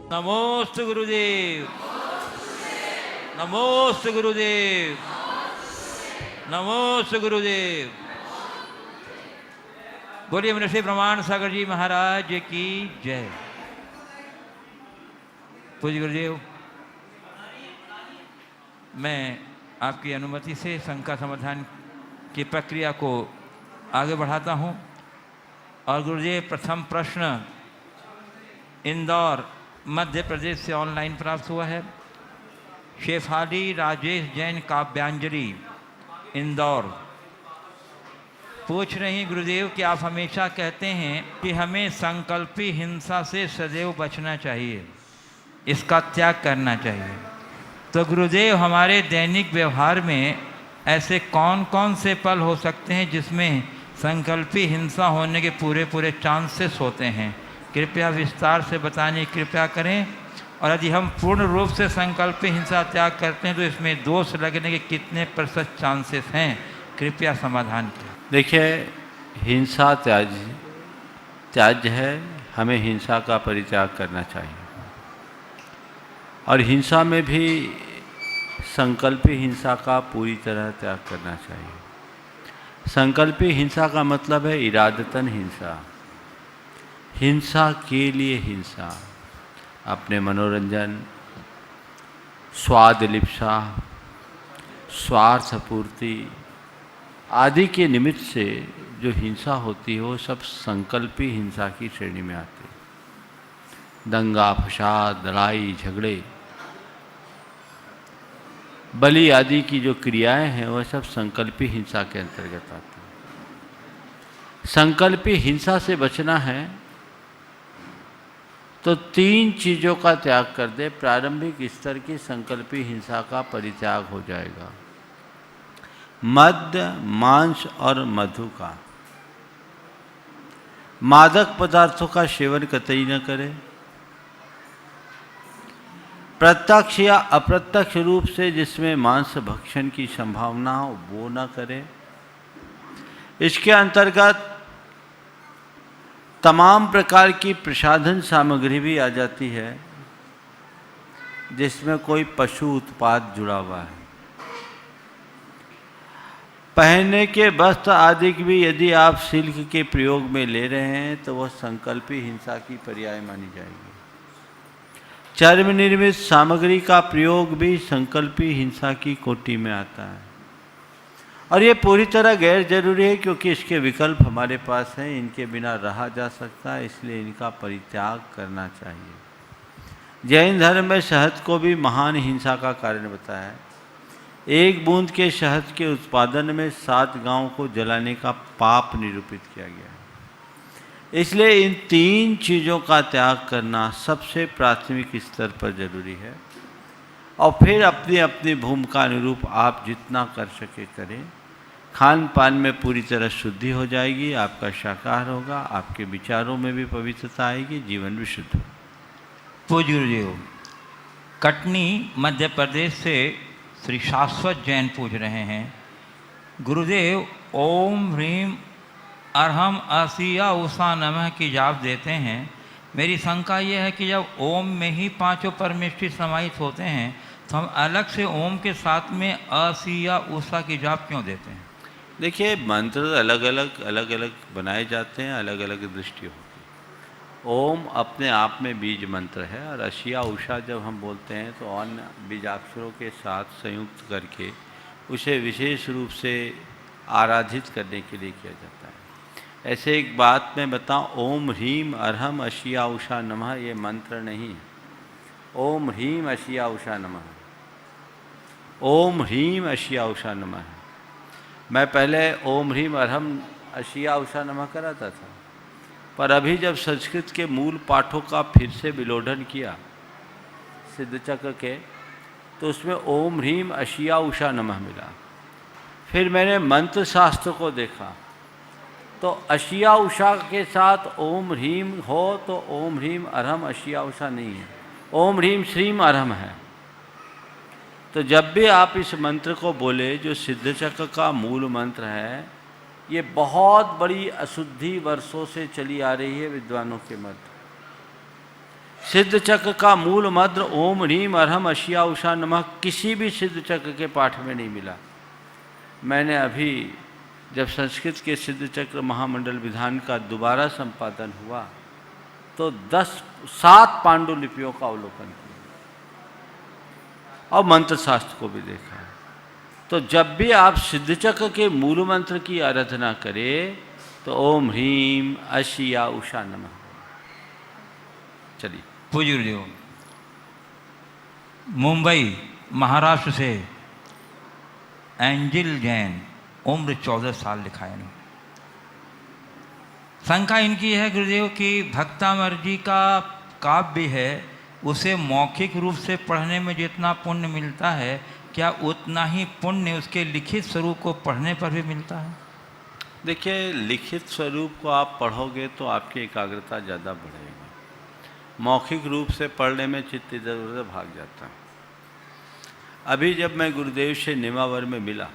नमोस्तु गुरुदेव, नमोस्तु गुरुदेव, नमोस्तु गुरुदेव। बोलिए मनश्री प्रमाण सागर जी महाराज की जय। पूज्य गुरुदेव, मैं आपकी अनुमति से शंका समाधान की प्रक्रिया को आगे बढ़ाता हूं। और गुरुदेव, प्रथम प्रश्न इंदौर मध्य प्रदेश से ऑनलाइन प्राप्त हुआ है। शेफाली राजेश जैन काव्यांजलि इंदौर पूछ रही गुरुदेव कि आप हमेशा कहते हैं कि हमें संकल्पी हिंसा से सदैव बचना चाहिए, इसका त्याग करना चाहिए। तो गुरुदेव, हमारे दैनिक व्यवहार में ऐसे कौन कौन से पल हो सकते हैं जिसमें संकल्पी हिंसा होने के पूरे चांसेस होते हैं? कृपया विस्तार से बताने की कृपया करें। और यदि हम पूर्ण रूप से संकल्पी हिंसा त्याग करते हैं तो इसमें दोष लगने के कितने % चांसेस हैं? कृपया समाधान करें। देखिए, हिंसा त्याज्य है। हमें हिंसा का परित्याग करना चाहिए। और हिंसा में भी संकल्पी हिंसा का पूरी तरह त्याग करना चाहिए। संकल्पी हिंसा का मतलब है इरादतन हिंसा, हिंसा के लिए हिंसा, अपने मनोरंजन, स्वाद लिप्सा, स्वार्थ पूर्ति आदि के निमित्त से जो हिंसा होती है वो सब संकल्पी हिंसा की श्रेणी में आती है। दंगा फसाद, लड़ाई झगड़े, बलि आदि की जो क्रियाएं हैं वह सब संकल्पी हिंसा के अंतर्गत आती हैं। संकल्पी हिंसा से बचना है तो 3 चीज़ों का त्याग कर दे, प्रारंभिक स्तर की संकल्पी हिंसा का परित्याग हो जाएगा। मद्य, मांस और मधु का, मादक पदार्थों का सेवन कतई न करें। प्रत्यक्ष या अप्रत्यक्ष रूप से जिसमें मांस भक्षण की संभावना हो वो न करें। इसके अंतर्गत तमाम प्रकार की प्रसाधन सामग्री भी आ जाती है जिसमें कोई पशु उत्पाद जुड़ा हुआ है। पहनने के वस्त्र आदि की भी यदि आप सिल्क के प्रयोग में ले रहे हैं तो वह संकल्पी हिंसा की पर्याय मानी जाएगी। चर्म निर्मित सामग्री का प्रयोग भी संकल्पी हिंसा की कोटि में आता है। और ये पूरी तरह गैर जरूरी है क्योंकि इसके विकल्प हमारे पास हैं, इनके बिना रहा जा सकता है, इसलिए इनका परित्याग करना चाहिए। जैन धर्म में शहद को भी महान हिंसा का कारण बताया है। 1 बूंद के शहद के उत्पादन में 7 गांवों को जलाने का पाप निरूपित किया गया है। इसलिए इन 3 चीज़ों का त्याग करना सबसे प्राथमिक स्तर पर जरूरी है। और फिर अपनी अपनी भूमिका अनुरूप आप जितना कर सके करें। खान पान में पूरी तरह शुद्धि हो जाएगी, आपका शाकाहार होगा, आपके विचारों में भी पवित्रता आएगी, जीवन भी शुद्ध होगा। पूज्य गुरुदेव, कटनी मध्य प्रदेश से श्री शाश्वत जैन पूछ रहे हैं, गुरुदेव ओम ह्रीम अरहम असिया उषा नमः की जाप देते हैं। मेरी शंका यह है कि जब ओम में ही 5 परमेष्ठी समाहित होते हैं तो हम अलग से ओम के साथ में असिया उषा की जाप क्यों देते हैं? देखिए, मंत्र अलग अलग बनाए जाते हैं, अलग अलग दृष्टि होती है। ओम अपने आप में बीज मंत्र है और अशिया उषा जब हम बोलते हैं तो अन्य बीजाक्षरों के साथ संयुक्त करके उसे विशेष रूप से आराधित करने के लिए किया जाता है। ऐसे एक बात मैं बताऊं, ओम ह्रीम अरहम अशिया उषा नमः ये मंत्र नहीं है। ओम ह्रीम अशिया उषा नमः, ओम ह्रीम अशिया उषा नमः है। मैं पहले ओम ह्रीम अरहम अशिया उषा नमः कराता था, पर अभी जब संस्कृत के मूल पाठों का फिर से विलोडन किया सिद्धचक्र के, तो उसमें ओम ह्रीम अशिया उषा नमः मिला। फिर मैंने मंत्र शास्त्र को देखा तो अशिया उषा के साथ ओम ह्रीम हो तो ओम ह्रीम अरहम अशिया उषा नहीं है, ओम ह्रीम श्रीम अरहम है। तो जब भी आप इस मंत्र को बोले, जो सिद्धचक्र का मूल मंत्र है, ये बहुत बड़ी अशुद्धि वर्षों से चली आ रही है विद्वानों के मध्य। सिद्ध चक्र का मूल मंत्र ओम ह्रीम अरहम अशिया उषा नमः किसी भी सिद्ध चक्र के पाठ में नहीं मिला। मैंने अभी जब संस्कृत के सिद्ध चक्र महामंडल विधान का दोबारा संपादन हुआ तो 7 पांडुलिपियों का अवलोकन किया और मंत्र शास्त्र को भी देखा है। तो जब भी आप सिद्ध चक्र के मूल मंत्र की आराधना करें तो ओम ह्रीम अशिया उषा नमः। चलिए। पूज्य गुरुदेव, मुंबई महाराष्ट्र से एंजिल जैन, उम्र 14 साल लिखा है इन्होंने। शंका इनकी है गुरुदेव कि भक्तामर जी का काव्य है, उसे मौखिक रूप से पढ़ने में जितना पुण्य मिलता है, क्या उतना ही पुण्य उसके लिखित स्वरूप को पढ़ने पर भी मिलता है? देखिए, लिखित स्वरूप को आप पढ़ोगे तो आपकी एकाग्रता ज़्यादा बढ़ेगी। मौखिक रूप से पढ़ने में चित्त इधर उधर भाग जाता है। अभी जब मैं गुरुदेव से निमावर में मिला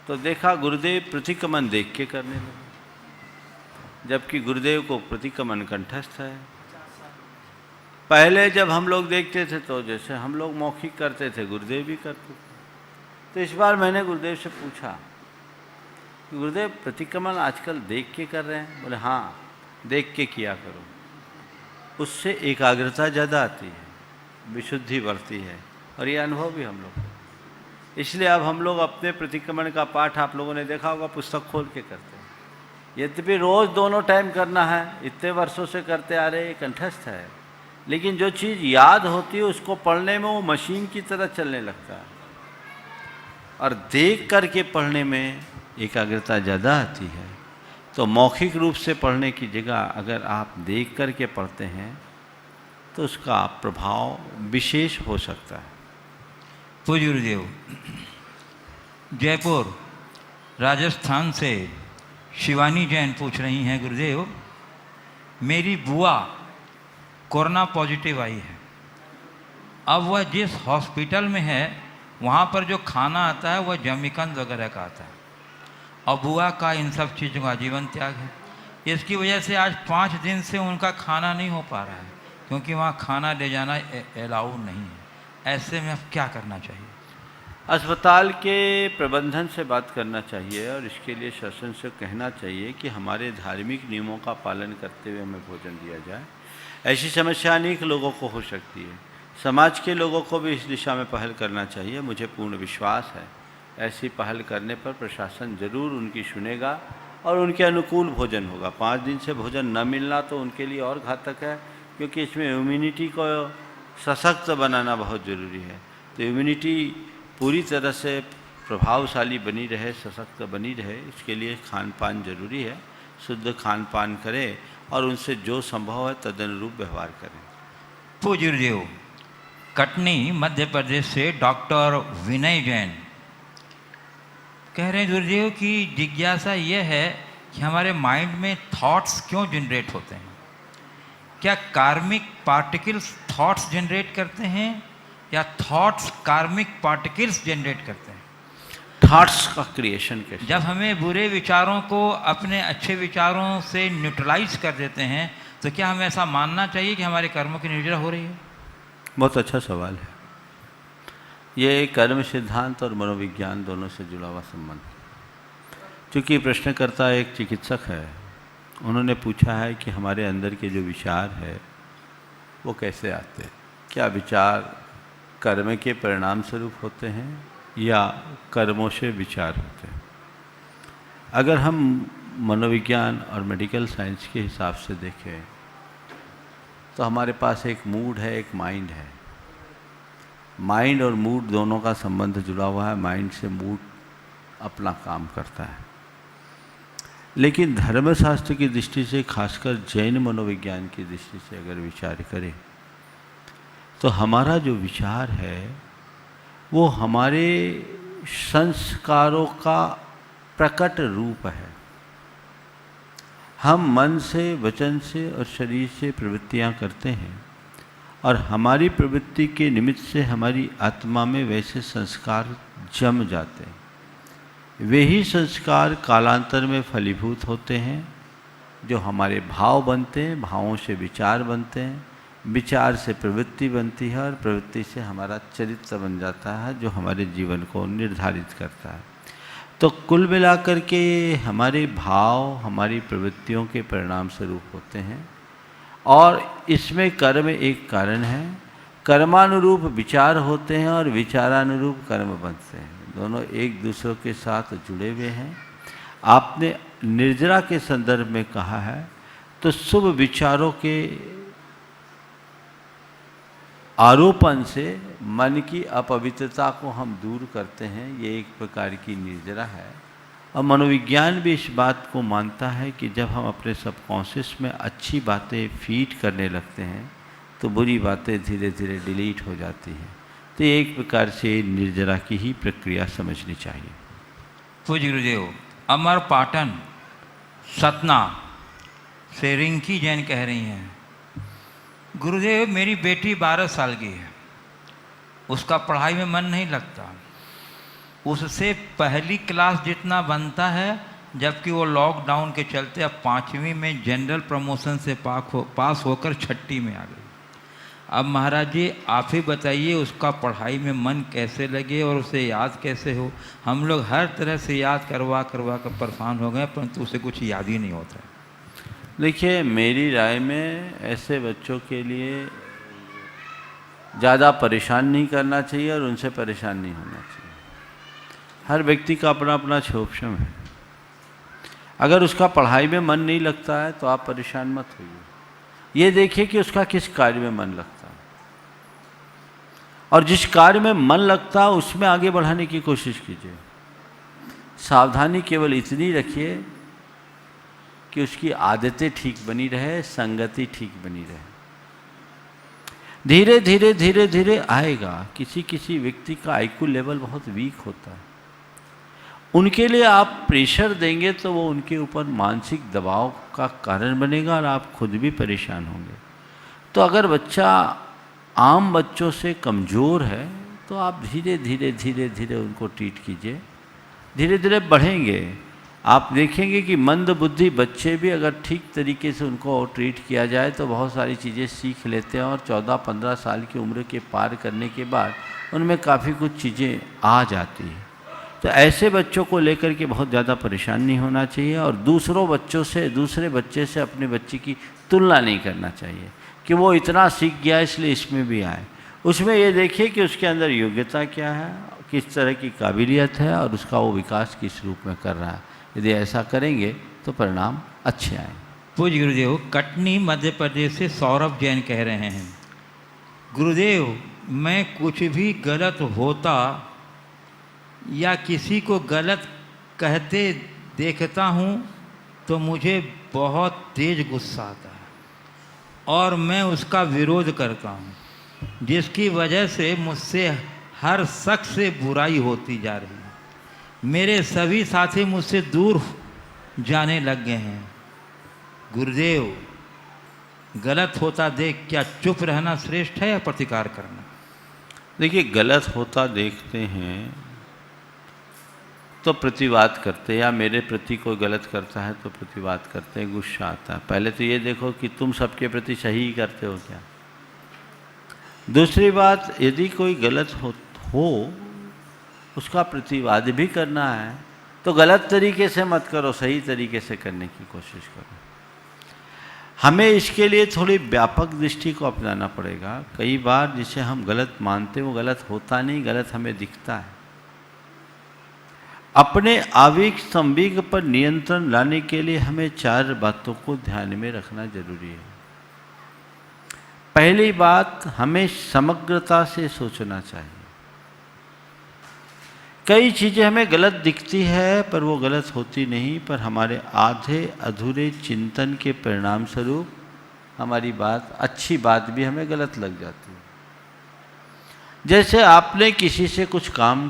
तो देखा गुरुदेव प्रतिक्रमण देख के करने लगे, जबकि गुरुदेव को प्रतिक्रमण कंठस्थ है। पहले जब हम लोग देखते थे तो जैसे हम लोग मौखिक करते थे, गुरुदेव भी करते थे। तो इस बार मैंने गुरुदेव से पूछा, गुरुदेव प्रतिक्रमण आजकल देख के कर रहे हैं? बोले हाँ, देख के किया करो, उससे एकाग्रता ज़्यादा आती है, विशुद्धि बढ़ती है। और ये अनुभव भी हम लोग, इसलिए अब हम लोग अपने प्रतिक्रमण का पाठ आप लोगों ने देखा होगा पुस्तक खोल के करते हैं। यद्यपि रोज़ दोनों टाइम करना है, इतने वर्षों से करते आ रहे, कंठस्थ है, लेकिन जो चीज़ याद होती है उसको पढ़ने में वो मशीन की तरह चलने लगता है, और देख करके पढ़ने में एकाग्रता ज़्यादा आती है। तो मौखिक रूप से पढ़ने की जगह अगर आप देख करके पढ़ते हैं तो उसका प्रभाव विशेष हो सकता है। पूज्य गुरुदेव, जयपुर राजस्थान से शिवानी जैन पूछ रही हैं, गुरुदेव मेरी बुआ कोरोना पॉजिटिव आई है, अब वह जिस हॉस्पिटल में है वहाँ पर जो खाना आता है वह जमीकंद वगैरह का आता है, और बुआ का इन सब चीज़ों का जीवन त्याग है। इसकी वजह से आज 5 दिन से उनका खाना नहीं हो पा रहा है, क्योंकि वहाँ खाना ले जाना अलाउ नहीं है। ऐसे में अब क्या करना चाहिए? अस्पताल के प्रबंधन से बात करना चाहिए और इसके लिए शासन से कहना चाहिए कि हमारे धार्मिक नियमों का पालन करते हुए हमें भोजन दिया जाए। ऐसी समस्या अनेक लोगों को हो सकती है, समाज के लोगों को भी इस दिशा में पहल करना चाहिए। मुझे पूर्ण विश्वास है ऐसी पहल करने पर प्रशासन ज़रूर उनकी सुनेगा और उनके अनुकूल भोजन होगा। 5 दिन से भोजन न मिलना तो उनके लिए और घातक है, क्योंकि इसमें इम्यूनिटी को सशक्त बनाना बहुत ज़रूरी है। तो इम्यूनिटी पूरी तरह से प्रभावशाली बनी रहे, सशक्त बनी रहे, इसके लिए खान पान जरूरी है। शुद्ध खान पान करें और उनसे जो संभव है तदनुरूप व्यवहार करें। पूज्य गुरुदेव, कटनी मध्य प्रदेश से डॉक्टर विनय जैन कह रहे हैं, गुरुदेव की जिज्ञासा यह है कि हमारे माइंड में थॉट्स क्यों जनरेट होते हैं? क्या कार्मिक पार्टिकल्स थॉट्स जनरेट करते हैं या थॉट्स कार्मिक पार्टिकल्स जनरेट करते हैं? थॉट्स का क्रिएशन कैसे? जब हमें बुरे विचारों को अपने अच्छे विचारों से न्यूट्रलाइज कर देते हैं तो क्या हमें ऐसा मानना चाहिए कि हमारे कर्मों की निर्जरा हो रही है? बहुत अच्छा सवाल है। ये कर्म सिद्धांत और मनोविज्ञान दोनों से जुड़ा हुआ संबंध। चूँकि प्रश्नकर्ता एक चिकित्सक है, उन्होंने पूछा है कि हमारे अंदर के जो विचार है वो कैसे आते हैं। क्या विचार कर्म के परिणाम स्वरूप होते हैं या कर्मों से विचार होते हैं? अगर हम मनोविज्ञान और मेडिकल साइंस के हिसाब से देखें तो हमारे पास एक मूड है, एक माइंड है। माइंड और मूड दोनों का संबंध जुड़ा हुआ है। माइंड से मूड अपना काम करता है। लेकिन धर्मशास्त्र की दृष्टि से, खासकर जैन मनोविज्ञान की दृष्टि से अगर विचार करें तो हमारा जो विचार है वो हमारे संस्कारों का प्रकट रूप है। हम मन से, वचन से और शरीर से प्रवृत्तियां करते हैं और हमारी प्रवृत्ति के निमित्त से हमारी आत्मा में वैसे संस्कार जम जाते हैं। वे ही संस्कार कालांतर में फलीभूत होते हैं जो हमारे भाव बनते हैं, भावों से विचार बनते हैं, विचार से प्रवृत्ति बनती है और प्रवृत्ति से हमारा चरित्र बन जाता है, जो हमारे जीवन को निर्धारित करता है। तो कुल मिलाकर के हमारे भाव हमारी प्रवृत्तियों के परिणाम स्वरूप होते हैं और इसमें कर्म एक कारण है। कर्मानुरूप विचार होते हैं और विचारानुरूप कर्म बनते हैं, दोनों एक दूसरे के साथ जुड़े हुए हैं। आपने निर्जरा के संदर्भ में कहा है, तो शुभ विचारों के आरोपण से मन की अपवित्रता को हम दूर करते हैं, ये एक प्रकार की निर्जरा है। और मनोविज्ञान भी इस बात को मानता है कि जब हम अपने सबकॉन्शियस में अच्छी बातें फीड करने लगते हैं तो बुरी बातें धीरे धीरे डिलीट हो जाती हैं। तो ये एक प्रकार से निर्जरा की ही प्रक्रिया समझनी चाहिए। पूज्य गुरुदेव, अमर पाटन सतना से रिंकी जैन कह रही हैं, गुरुदेव मेरी बेटी 12 साल की है, उसका पढ़ाई में मन नहीं लगता, उससे पहली क्लास जितना बनता है, जबकि वो लॉकडाउन के चलते अब 5वीं में जनरल प्रमोशन से पास होकर 6ठी में आ गई। अब महाराज जी आप ही बताइए उसका पढ़ाई में मन कैसे लगे और उसे याद कैसे हो। हम लोग हर तरह से याद करवा कर परेशान हो गए, परंतु उसे कुछ याद ही नहीं होता है। देखिए, मेरी राय में ऐसे बच्चों के लिए ज़्यादा परेशान नहीं करना चाहिए और उनसे परेशान नहीं होना चाहिए। हर व्यक्ति का अपना अपना क्षोभक्षम है। अगर उसका पढ़ाई में मन नहीं लगता है तो आप परेशान मत होइए। ये देखिए कि उसका किस कार्य में मन लगता है और जिस कार्य में मन लगता है उसमें आगे बढ़ाने की कोशिश कीजिए। सावधानी केवल इतनी रखिए कि उसकी आदतें ठीक बनी रहे, संगति ठीक बनी रहे। धीरे धीरे धीरे धीरे आएगा। किसी किसी व्यक्ति का आईक्यू लेवल बहुत वीक होता है, उनके लिए आप प्रेशर देंगे तो वो उनके ऊपर मानसिक दबाव का कारण बनेगा और आप खुद भी परेशान होंगे। तो अगर बच्चा आम बच्चों से कमज़ोर है तो आप धीरे धीरे धीरे धीरे उनको ट्रीट कीजिए, धीरे धीरे बढ़ेंगे। आप देखेंगे कि मंद बुद्धि बच्चे भी अगर ठीक तरीके से उनको ट्रीट किया जाए तो बहुत सारी चीज़ें सीख लेते हैं और 14-15 साल की उम्र के पार करने के बाद उनमें काफ़ी कुछ चीज़ें आ जाती हैं। तो ऐसे बच्चों को लेकर के बहुत ज़्यादा परेशान नहीं होना चाहिए और दूसरे बच्चे से अपने बच्चे की तुलना नहीं करना चाहिए कि वो इतना सीख गया इसलिए इसमें भी आए। उसमें ये देखिए कि उसके अंदर योग्यता क्या है, किस तरह की काबिलियत है और उसका वो विकास किस रूप में कर रहा है। यदि ऐसा करेंगे तो परिणाम अच्छे आए। पूज्य गुरुदेव, कटनी मध्य प्रदेश से सौरभ जैन कह रहे हैं, गुरुदेव मैं कुछ भी गलत होता या किसी को गलत कहते देखता हूँ तो मुझे बहुत तेज गुस्सा आता है और मैं उसका विरोध करता हूँ, जिसकी वजह से मुझसे हर शख्स से बुराई होती जा रही है। मेरे सभी साथी मुझसे दूर जाने लग गए हैं। गुरुदेव, गलत होता देख क्या चुप रहना श्रेष्ठ है या प्रतिकार करना? देखिए, गलत होता देखते हैं तो प्रतिवाद करते हैं, या मेरे प्रति कोई गलत करता है तो प्रतिवाद करते हैं, गुस्सा आता है। पहले तो ये देखो कि तुम सबके प्रति सही ही करते हो क्या। दूसरी बात, यदि कोई गलत हो उसका प्रतिवाद भी करना है तो गलत तरीके से मत करो, सही तरीके से करने की कोशिश करो। हमें इसके लिए थोड़ी व्यापक दृष्टि को अपनाना पड़ेगा। कई बार जिसे हम गलत मानते हैं वो गलत होता नहीं, गलत हमें दिखता है। अपने आवेग संवेग पर नियंत्रण लाने के लिए हमें 4 बातों को ध्यान में रखना जरूरी है। पहली बात, हमें समग्रता से सोचना चाहिए। कई चीज़ें हमें गलत दिखती है पर वो गलत होती नहीं, पर हमारे आधे अधूरे चिंतन के परिणाम स्वरूप हमारी बात, अच्छी बात भी हमें गलत लग जाती है। जैसे आपने किसी से कुछ काम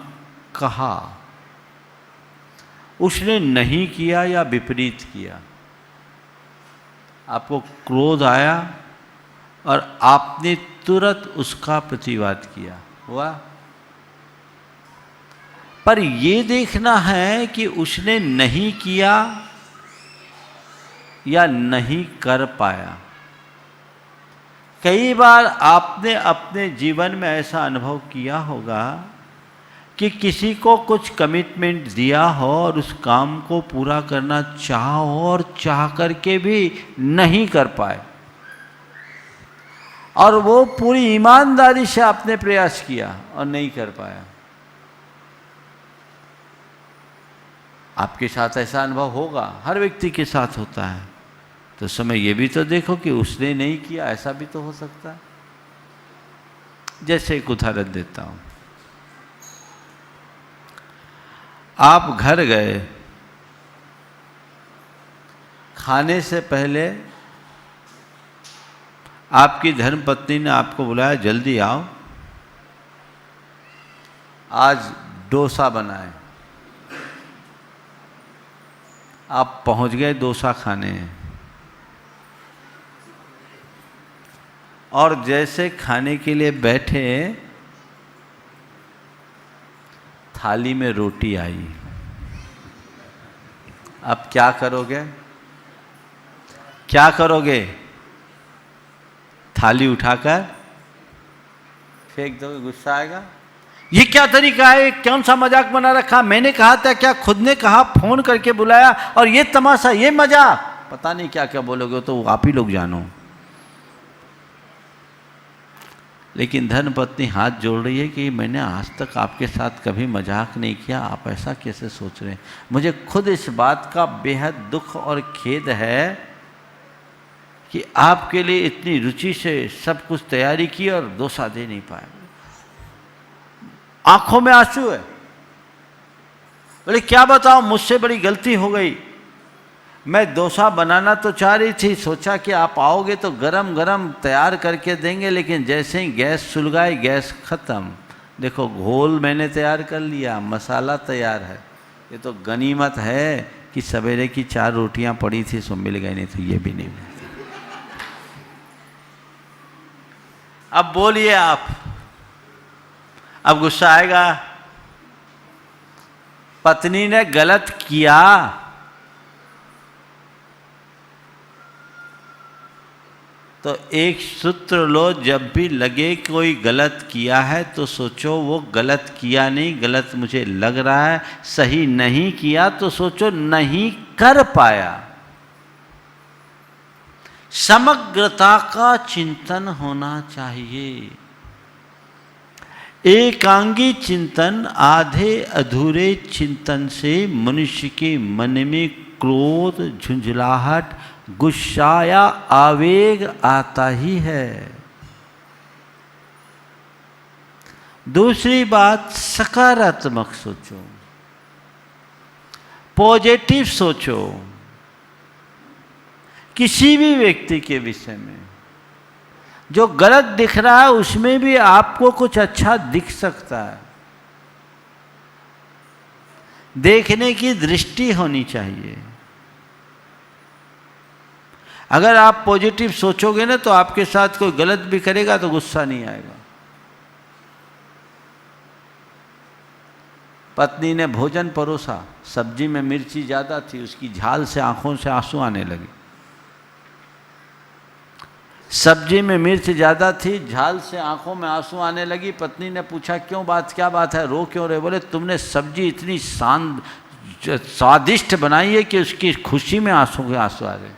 कहा, उसने नहीं किया या विपरीत किया, आपको क्रोध आया और आपने तुरंत उसका प्रतिवाद किया, हुआ। पर ये देखना है कि उसने नहीं किया या नहीं कर पाया। कई बार आपने अपने जीवन में ऐसा अनुभव किया होगा कि किसी को कुछ कमिटमेंट दिया हो और उस काम को पूरा करना चाहो और चाह करके भी नहीं कर पाए, और वो पूरी ईमानदारी से आपने प्रयास किया और नहीं कर पाया। आपके साथ ऐसा अनुभव होगा, हर व्यक्ति के साथ होता है। तो समय ये भी तो देखो कि उसने नहीं किया, ऐसा भी तो हो सकता है। जैसे एक उदाहरण देता हूं, आप घर गए, खाने से पहले आपकी धर्मपत्नी ने आपको बुलाया, जल्दी आओ, आज डोसा बनाए। आप पहुंच गए डोसा खाने, और जैसे खाने के लिए बैठे, थाली में रोटी आई। अब क्या करोगे? क्या करोगे? थाली उठाकर फेंक दोगे? गुस्सा आएगा? ये क्या तरीका है? कौन सा मजाक बना रखा? मैंने कहा था क्या? खुद ने कहा, फोन करके बुलाया, और ये तमाशा, ये मजाक। पता नहीं क्या क्या बोलोगे, तो आप ही लोग जानो। लेकिन धर्मपत्नी हाथ जोड़ रही है कि मैंने आज तक आपके साथ कभी मजाक नहीं किया, आप ऐसा कैसे सोच रहे हैं? मुझे खुद इस बात का बेहद दुख और खेद है कि आपके लिए इतनी रुचि से सब कुछ तैयारी की और डोसा दे नहीं पाए। आंखों में आंसू है। बोले क्या बताओ, मुझसे बड़ी गलती हो गई। मैं डोसा बनाना तो चाह रही थी, सोचा कि आप आओगे तो गरम गरम तैयार करके देंगे, लेकिन जैसे ही गैस सुलगाई, गैस खत्म। देखो, घोल मैंने तैयार कर लिया, मसाला तैयार है। ये तो गनीमत है कि सवेरे की 4 रोटियां पड़ी थी, सो मिल गई, नहीं तो ये भी नहीं मिलती। अब बोलिए आप, अब गुस्सा आएगा? पत्नी ने गलत किया, तो एक सूत्र लो, जब भी लगे कोई गलत किया है तो सोचो वो गलत किया नहीं, गलत मुझे लग रहा है। सही नहीं किया तो सोचो नहीं कर पाया। समग्रता का चिंतन होना चाहिए। एकांगी चिंतन, आधे अधूरे चिंतन से मनुष्य के मन में क्रोध, झुंझलाहट, गुस्सा या आवेग आता ही है। दूसरी बात, सकारात्मक सोचो, पॉजिटिव सोचो। किसी भी व्यक्ति के विषय में जो गलत दिख रहा है, उसमें भी आपको कुछ अच्छा दिख सकता है। देखने की दृष्टि होनी चाहिए। अगर आप पॉजिटिव सोचोगे ना, तो आपके साथ कोई गलत भी करेगा तो गुस्सा नहीं आएगा। पत्नी ने भोजन परोसा, सब्जी में मिर्ची ज़्यादा थी, उसकी झाल से आंखों से आंसू आने लगे। सब्जी में मिर्च ज़्यादा थी, झाल से आंखों में आंसू आने लगी। पत्नी ने पूछा, क्यों क्या बात है, रो क्यों रहे? बोले, तुमने सब्जी इतनी स्वादिष्ट बनाई है कि उसकी खुशी में आंसू के आंसू आ गए।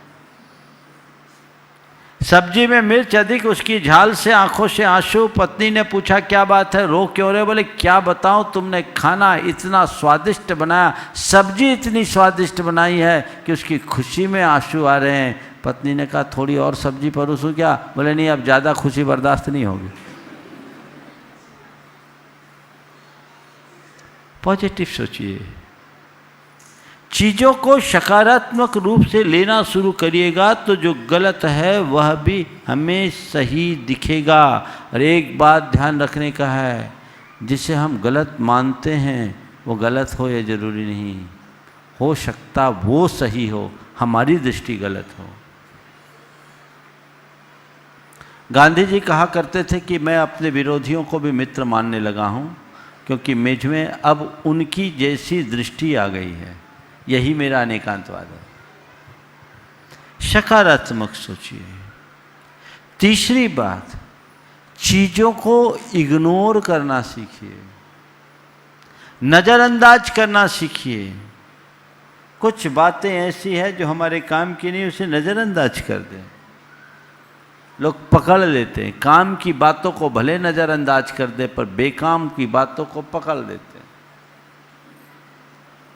सब्जी में मिर्च अधिक, उसकी झाल से आंखों से आंसू। पत्नी ने पूछा, क्या बात है, रो क्यों रहे? बोले, क्या बताऊं, तुमने खाना इतना स्वादिष्ट बनाया, सब्जी इतनी स्वादिष्ट बनाई है कि उसकी खुशी में आंसू आ रहे हैं। पत्नी ने कहा, थोड़ी और सब्जी परोसूं क्या? बोले, नहीं, अब ज़्यादा खुशी बर्दाश्त नहीं होगी। पॉजिटिव सोचिए, चीज़ों को सकारात्मक रूप से लेना शुरू करिएगा तो जो गलत है वह भी हमें सही दिखेगा। और एक बात ध्यान रखने का है, जिसे हम गलत मानते हैं वो गलत हो, ये जरूरी नहीं। हो सकता वो सही हो, हमारी दृष्टि गलत हो। गांधी जी कहा करते थे कि मैं अपने विरोधियों को भी मित्र मानने लगा हूँ, क्योंकि मुझ में अब उनकी जैसी दृष्टि आ गई है। यही मेरा अनेकांतवाद है। सकारात्मक सोचिए। तीसरी बात, चीज़ों को इग्नोर करना सीखिए, नज़रअंदाज करना सीखिए। कुछ बातें ऐसी है जो हमारे काम की नहीं, उसे नज़रअंदाज कर दें। लोग पकड़ लेते हैं, काम की बातों को भले नज़रअंदाज कर दे पर बेकाम की बातों को पकड़ लेते हैं।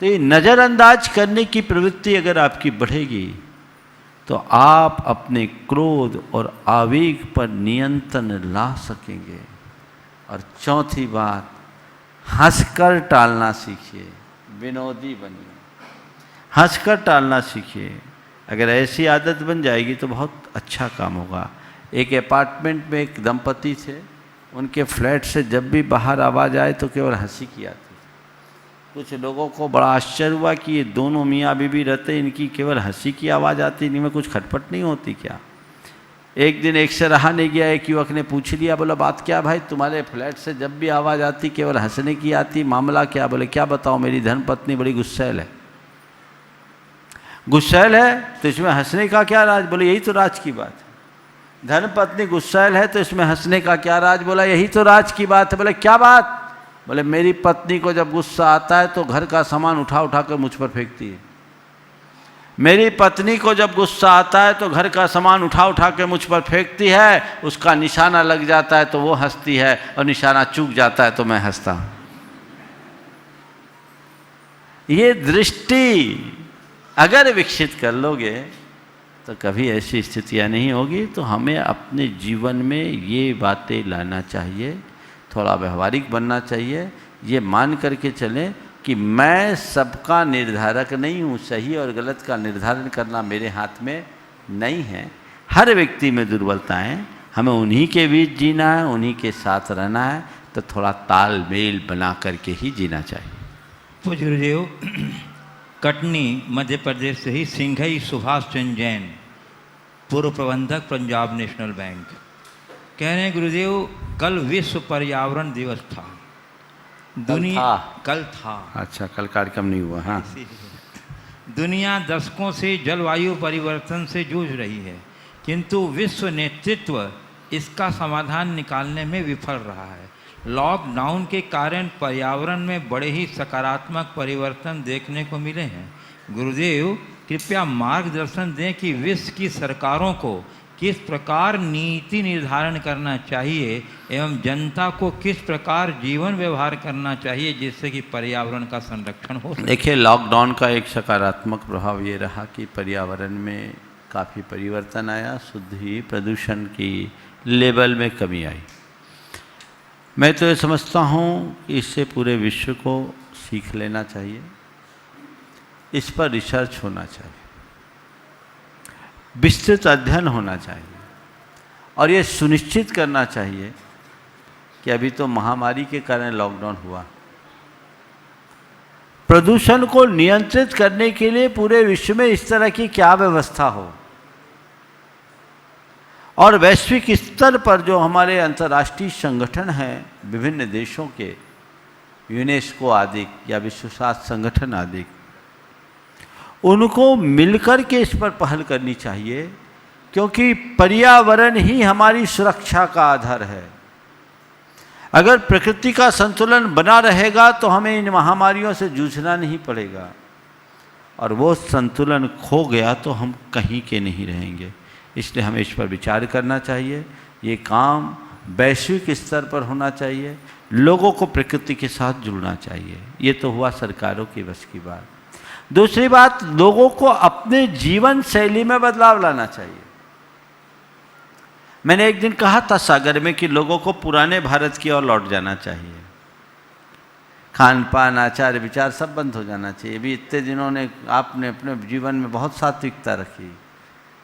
तो ये नज़रअंदाज करने की प्रवृत्ति अगर आपकी बढ़ेगी तो आप अपने क्रोध और आवेग पर नियंत्रण ला सकेंगे। और चौथी बात, हंसकर टालना सीखिए, विनोदी बनिए, हंसकर टालना सीखिए। अगर ऐसी आदत बन जाएगी तो बहुत अच्छा काम होगा। एक अपार्टमेंट में एक दंपति थे, उनके फ्लैट से जब भी बाहर आवाज़ आए तो केवल हंसी की आती थी। कुछ लोगों को बड़ा आश्चर्य हुआ कि ये दोनों मियाँ बीवी रहते, इनकी केवल हंसी की आवाज़ आती, इनमें कुछ खटपट नहीं होती क्या? एक दिन एक से रहा नहीं गया, एक युवक ने पूछ लिया, बोला बात क्या भाई, तुम्हारे फ्लैट से जब भी आवाज़ आती केवल हंसने की आती, मामला क्या? बोले क्या बताओ, मेरी धर्मपत्नी बड़ी गुस्सैल है। गुस्सैल है तो इसमें हंसने का क्या राज? बोले यही तो राज की बात है। धर्मपत्नी गुस्सैल है तो इसमें हंसने का क्या राज? बोला यही तो राज की बात है। बोले क्या बात? बोले मेरी पत्नी को जब गुस्सा आता है तो घर का सामान उठा उठा कर मुझ पर फेंकती है। मेरी पत्नी को जब गुस्सा आता है तो घर का सामान उठा उठा के मुझ पर फेंकती है, उसका निशाना लग जाता है तो वो हंसती है, और निशाना चूक जाता है तो मैं हंसता हूं। ये दृष्टि अगर विकसित कर लोगे तो कभी ऐसी स्थितियां नहीं होगी। तो हमें अपने जीवन में ये बातें लाना चाहिए, थोड़ा व्यवहारिक बनना चाहिए। ये मान करके चलें कि मैं सबका निर्धारक नहीं हूँ, सही और गलत का निर्धारण करना मेरे हाथ में नहीं है। हर व्यक्ति में दुर्बलताएं, हमें उन्हीं के बीच जीना है, उन्हीं के साथ रहना है। तो थोड़ा तालमेल बना करके ही जीना चाहिए। पूज्य गुरुदेव, कटनी मध्य प्रदेश से ही सिंघई सुभाष चंद्र जैन, पूर्व प्रबंधक पंजाब नेशनल बैंक, कह रहे हैं गुरुदेव कल विश्व पर्यावरण दिवस था। कल था। अच्छा, कल कार्यक्रम नहीं हुआ। हाँ, दुनिया दशकों से जलवायु परिवर्तन से जूझ रही है, किंतु विश्व नेतृत्व इसका समाधान निकालने में विफल रहा है। लॉकडाउन के कारण पर्यावरण में बड़े ही सकारात्मक परिवर्तन देखने को मिले हैं। गुरुदेव कृपया मार्गदर्शन दें कि विश्व की सरकारों को किस प्रकार नीति निर्धारण करना चाहिए एवं जनता को किस प्रकार जीवन व्यवहार करना चाहिए जिससे कि पर्यावरण का संरक्षण हो। देखिए, लॉकडाउन का एक सकारात्मक प्रभाव ये रहा कि पर्यावरण में काफ़ी परिवर्तन आया, शुद्धि प्रदूषण की लेवल में कमी आई। मैं तो ये समझता हूँ कि इससे पूरे विश्व को सीख लेना चाहिए, इस पर रिसर्च होना चाहिए, विस्तृत अध्ययन होना चाहिए, और ये सुनिश्चित करना चाहिए कि अभी तो महामारी के कारण लॉकडाउन हुआ, प्रदूषण को नियंत्रित करने के लिए पूरे विश्व में इस तरह की क्या व्यवस्था हो, और वैश्विक स्तर पर जो हमारे अंतर्राष्ट्रीय संगठन हैं विभिन्न देशों के, यूनेस्को आदि या विश्व स्वास्थ्य संगठन आदि, उनको मिलकर के इस पर पहल करनी चाहिए, क्योंकि पर्यावरण ही हमारी सुरक्षा का आधार है। अगर प्रकृति का संतुलन बना रहेगा तो हमें इन महामारियों से जूझना नहीं पड़ेगा, और वो संतुलन खो गया तो हम कहीं के नहीं रहेंगे। इसलिए हमें इस पर विचार करना चाहिए। ये काम वैश्विक स्तर पर होना चाहिए, लोगों को प्रकृति के साथ जुड़ना चाहिए। ये तो हुआ सरकारों की बस की बात। दूसरी बात, लोगों को अपने जीवन शैली में बदलाव लाना चाहिए। मैंने एक दिन कहा था सागर में कि लोगों को पुराने भारत की ओर लौट जाना चाहिए। खान पान, आचार विचार सब बंद हो जाना चाहिए। अभी इतने दिनों ने आपने अपने जीवन में बहुत सात्विकता रखी,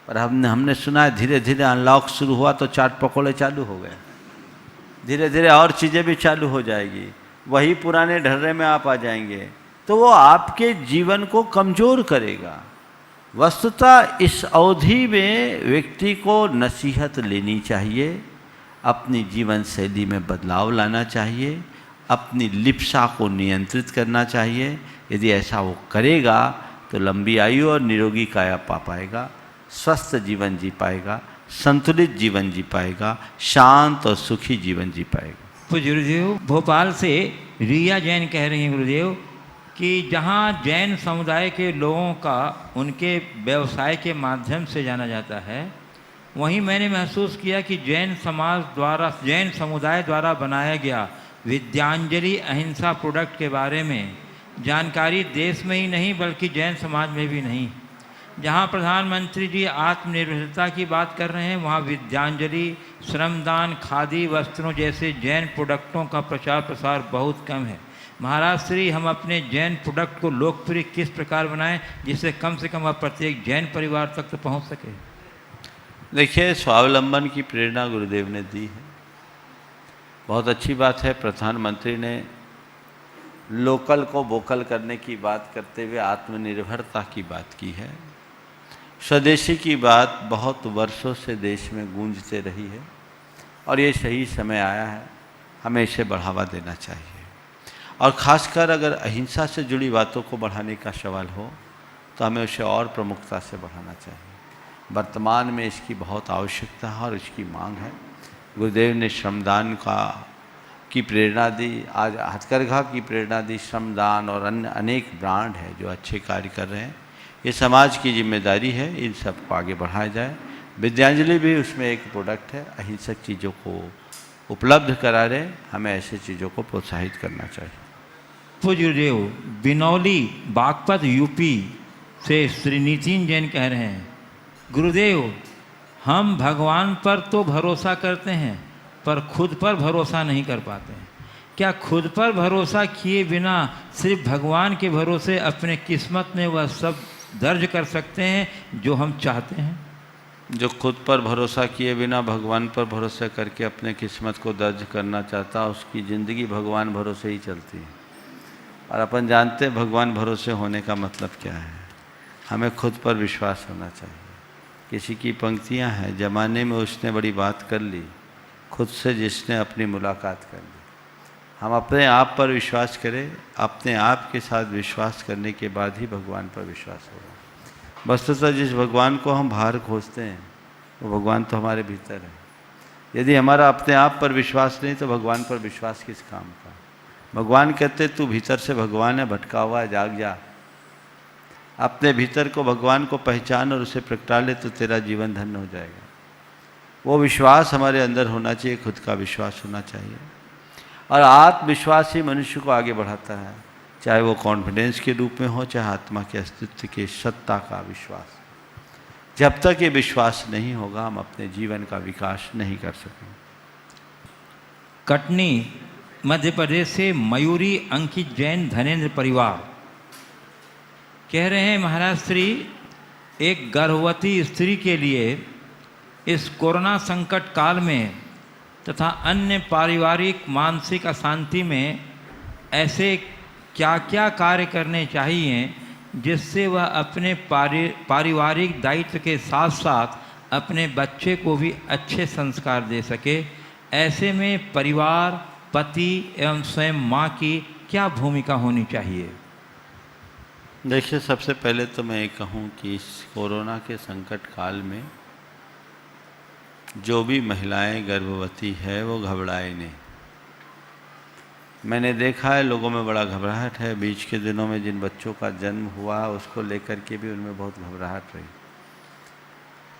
पर हमने सुना है धीरे धीरे अनलॉक शुरू हुआ तो चाट पकौड़े चालू हो गए, धीरे धीरे और चीज़ें भी चालू हो जाएगी, वही पुराने ढर्रे में आप आ जाएंगे, तो वो आपके जीवन को कमज़ोर करेगा। वस्तुतः इस अवधि में व्यक्ति को नसीहत लेनी चाहिए, अपनी जीवन शैली में बदलाव लाना चाहिए, अपनी लिप्सा को नियंत्रित करना चाहिए। यदि ऐसा वो करेगा तो लंबी आयु और निरोगी काया पा पाएगा। स्वस्थ जीवन जी पाएगा, संतुलित जीवन जी पाएगा, शांत और सुखी जीवन जी पाएगा। तो गुरुदेव भोपाल से रिया जैन कह रही हैं गुरुदेव कि जहाँ जैन समुदाय के लोगों का उनके व्यवसाय के माध्यम से जाना जाता है, वहीं मैंने महसूस किया कि जैन समुदाय द्वारा बनाया गया विद्यांजलि अहिंसा प्रोडक्ट के बारे में जानकारी देश में ही नहीं बल्कि जैन समाज में भी नहीं। जहाँ प्रधानमंत्री जी आत्मनिर्भरता की बात कर रहे हैं, वहाँ विद्यांजलि, श्रमदान, खादी वस्त्रों जैसे जैन प्रोडक्टों का प्रचार प्रसार बहुत कम है। महाराज श्री, हम अपने जैन प्रोडक्ट को लोकप्रिय किस प्रकार बनाएं जिससे कम से कम वह प्रत्येक जैन परिवार तक तो पहुँच सके? देखिए, स्वावलंबन की प्रेरणा गुरुदेव ने दी है, बहुत अच्छी बात है। प्रधानमंत्री ने लोकल को वोकल करने की बात करते हुए आत्मनिर्भरता की बात की है। स्वदेशी की बात बहुत वर्षों से देश में गूंजते रही है और ये सही समय आया है, हमें इसे बढ़ावा देना चाहिए। और ख़ासकर अगर अहिंसा से जुड़ी बातों को बढ़ाने का सवाल हो तो हमें उसे और प्रमुखता से बढ़ाना चाहिए। वर्तमान में इसकी बहुत आवश्यकता है और इसकी मांग है। गुरुदेव ने श्रमदान की प्रेरणा दी, आज हथकरघा की प्रेरणा दी, श्रमदान और अन्य अनेक ब्रांड है जो अच्छे कार्य कर रहे हैं। ये समाज की जिम्मेदारी है, इन सबको आगे बढ़ाया जाए। विद्यांजलि भी उसमें एक प्रोडक्ट है, अहिंसक चीज़ों को उपलब्ध करा रहे, हमें ऐसे चीज़ों को प्रोत्साहित करना चाहिए। पूज्य गुरुदेव बिनौली बागपत यूपी से श्री नितिन जैन कह रहे हैं, गुरुदेव हम भगवान पर तो भरोसा करते हैं पर खुद पर भरोसा नहीं कर पाते हैं। क्या खुद पर भरोसा किए बिना सिर्फ भगवान के भरोसे अपने किस्मत में वह सब दर्ज कर सकते हैं जो हम चाहते हैं? जो खुद पर भरोसा किए बिना भगवान पर भरोसा करके अपने किस्मत को दर्ज करना चाहता, उसकी ज़िंदगी भगवान भरोसे ही चलती है। और अपन जानते हैं भगवान भरोसे होने का मतलब क्या है। हमें खुद पर विश्वास होना चाहिए। किसी की पंक्तियां हैं, ज़माने में उसने बड़ी बात कर ली, खुद से जिसने अपनी मुलाकात कर ली। हम अपने आप पर विश्वास करें, अपने आप के साथ विश्वास करने के बाद ही भगवान पर विश्वास होगा। वस्तुतः जिस भगवान को हम बाहर खोजते हैं वो भगवान तो हमारे भीतर है। यदि हमारा अपने आप पर विश्वास नहीं तो भगवान पर विश्वास किस काम का। भगवान कहते तू भीतर से भगवान है, भटका हुआ है, जाग जा। अपने भीतर को भगवान को पहचान और उसे प्रगटा ले तो तेरा जीवन धन्य हो जाएगा। वो विश्वास हमारे अंदर होना चाहिए, खुद का विश्वास होना चाहिए। और आत्मविश्वास ही मनुष्य को आगे बढ़ाता है, चाहे वो कॉन्फिडेंस के रूप में हो, चाहे आत्मा के अस्तित्व के सत्ता का विश्वास। जब तक ये विश्वास नहीं होगा हम अपने जीवन का विकास नहीं कर सकेंगे। कटनी मध्य प्रदेश से मयूरी अंकित जैन धनेन्द्र परिवार कह रहे हैं, महाराज श्री, एक गर्भवती स्त्री के लिए इस कोरोना संकट काल में तथा अन्य पारिवारिक मानसिक अशांति में ऐसे क्या क्या कार्य करने चाहिए जिससे वह अपने पारिवारिक दायित्व के साथ साथ अपने बच्चे को भी अच्छे संस्कार दे सके? ऐसे में परिवार, पति एवं स्वयं माँ की क्या भूमिका होनी चाहिए? देखिए, सबसे पहले तो मैं ये कहूँ कि इस कोरोना के संकट काल में जो भी महिलाएं गर्भवती है वो घबराए नहीं। मैंने देखा है लोगों में बड़ा घबराहट है। बीच के दिनों में जिन बच्चों का जन्म हुआ उसको लेकर के भी उनमें बहुत घबराहट रही।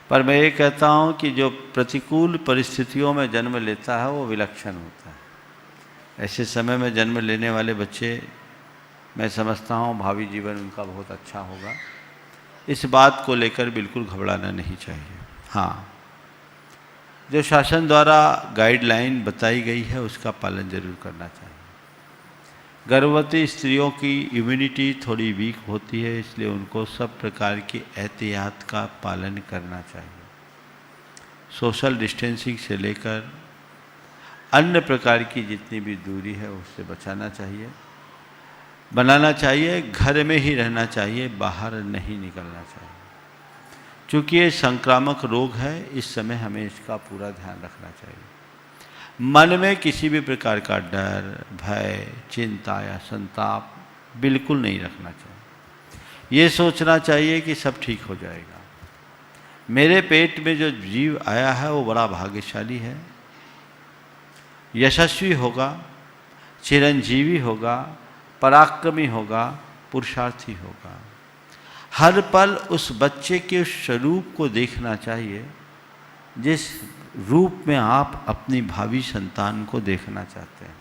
पर मैं ये कहता हूँ कि जो प्रतिकूल परिस्थितियों में जन्म लेता है वो विलक्षण होता है। ऐसे समय में जन्म लेने वाले बच्चे, मैं समझता हूँ भावी जीवन उनका बहुत अच्छा होगा। इस बात को लेकर बिल्कुल घबराना नहीं चाहिए। हाँ, जो शासन द्वारा गाइडलाइन बताई गई है उसका पालन जरूर करना चाहिए। गर्भवती स्त्रियों की इम्यूनिटी थोड़ी वीक होती है, इसलिए उनको सब प्रकार की एहतियात का पालन करना चाहिए। सोशल डिस्टेंसिंग से लेकर अन्य प्रकार की जितनी भी दूरी है उससे बचाना चाहिए, बनाना चाहिए। घर में ही रहना चाहिए, बाहर नहीं निकलना चाहिए। चूँकि ये संक्रामक रोग है, इस समय हमें इसका पूरा ध्यान रखना चाहिए। मन में किसी भी प्रकार का डर, भय, चिंता या संताप बिल्कुल नहीं रखना चाहिए। ये सोचना चाहिए कि सब ठीक हो जाएगा। मेरे पेट में जो जीव आया है वो बड़ा भाग्यशाली है, यशस्वी होगा, चिरंजीवी होगा, पराक्रमी होगा, पुरुषार्थी होगा। हर पल उस बच्चे के उस स्वरूप को देखना चाहिए जिस रूप में आप अपनी भावी संतान को देखना चाहते हैं।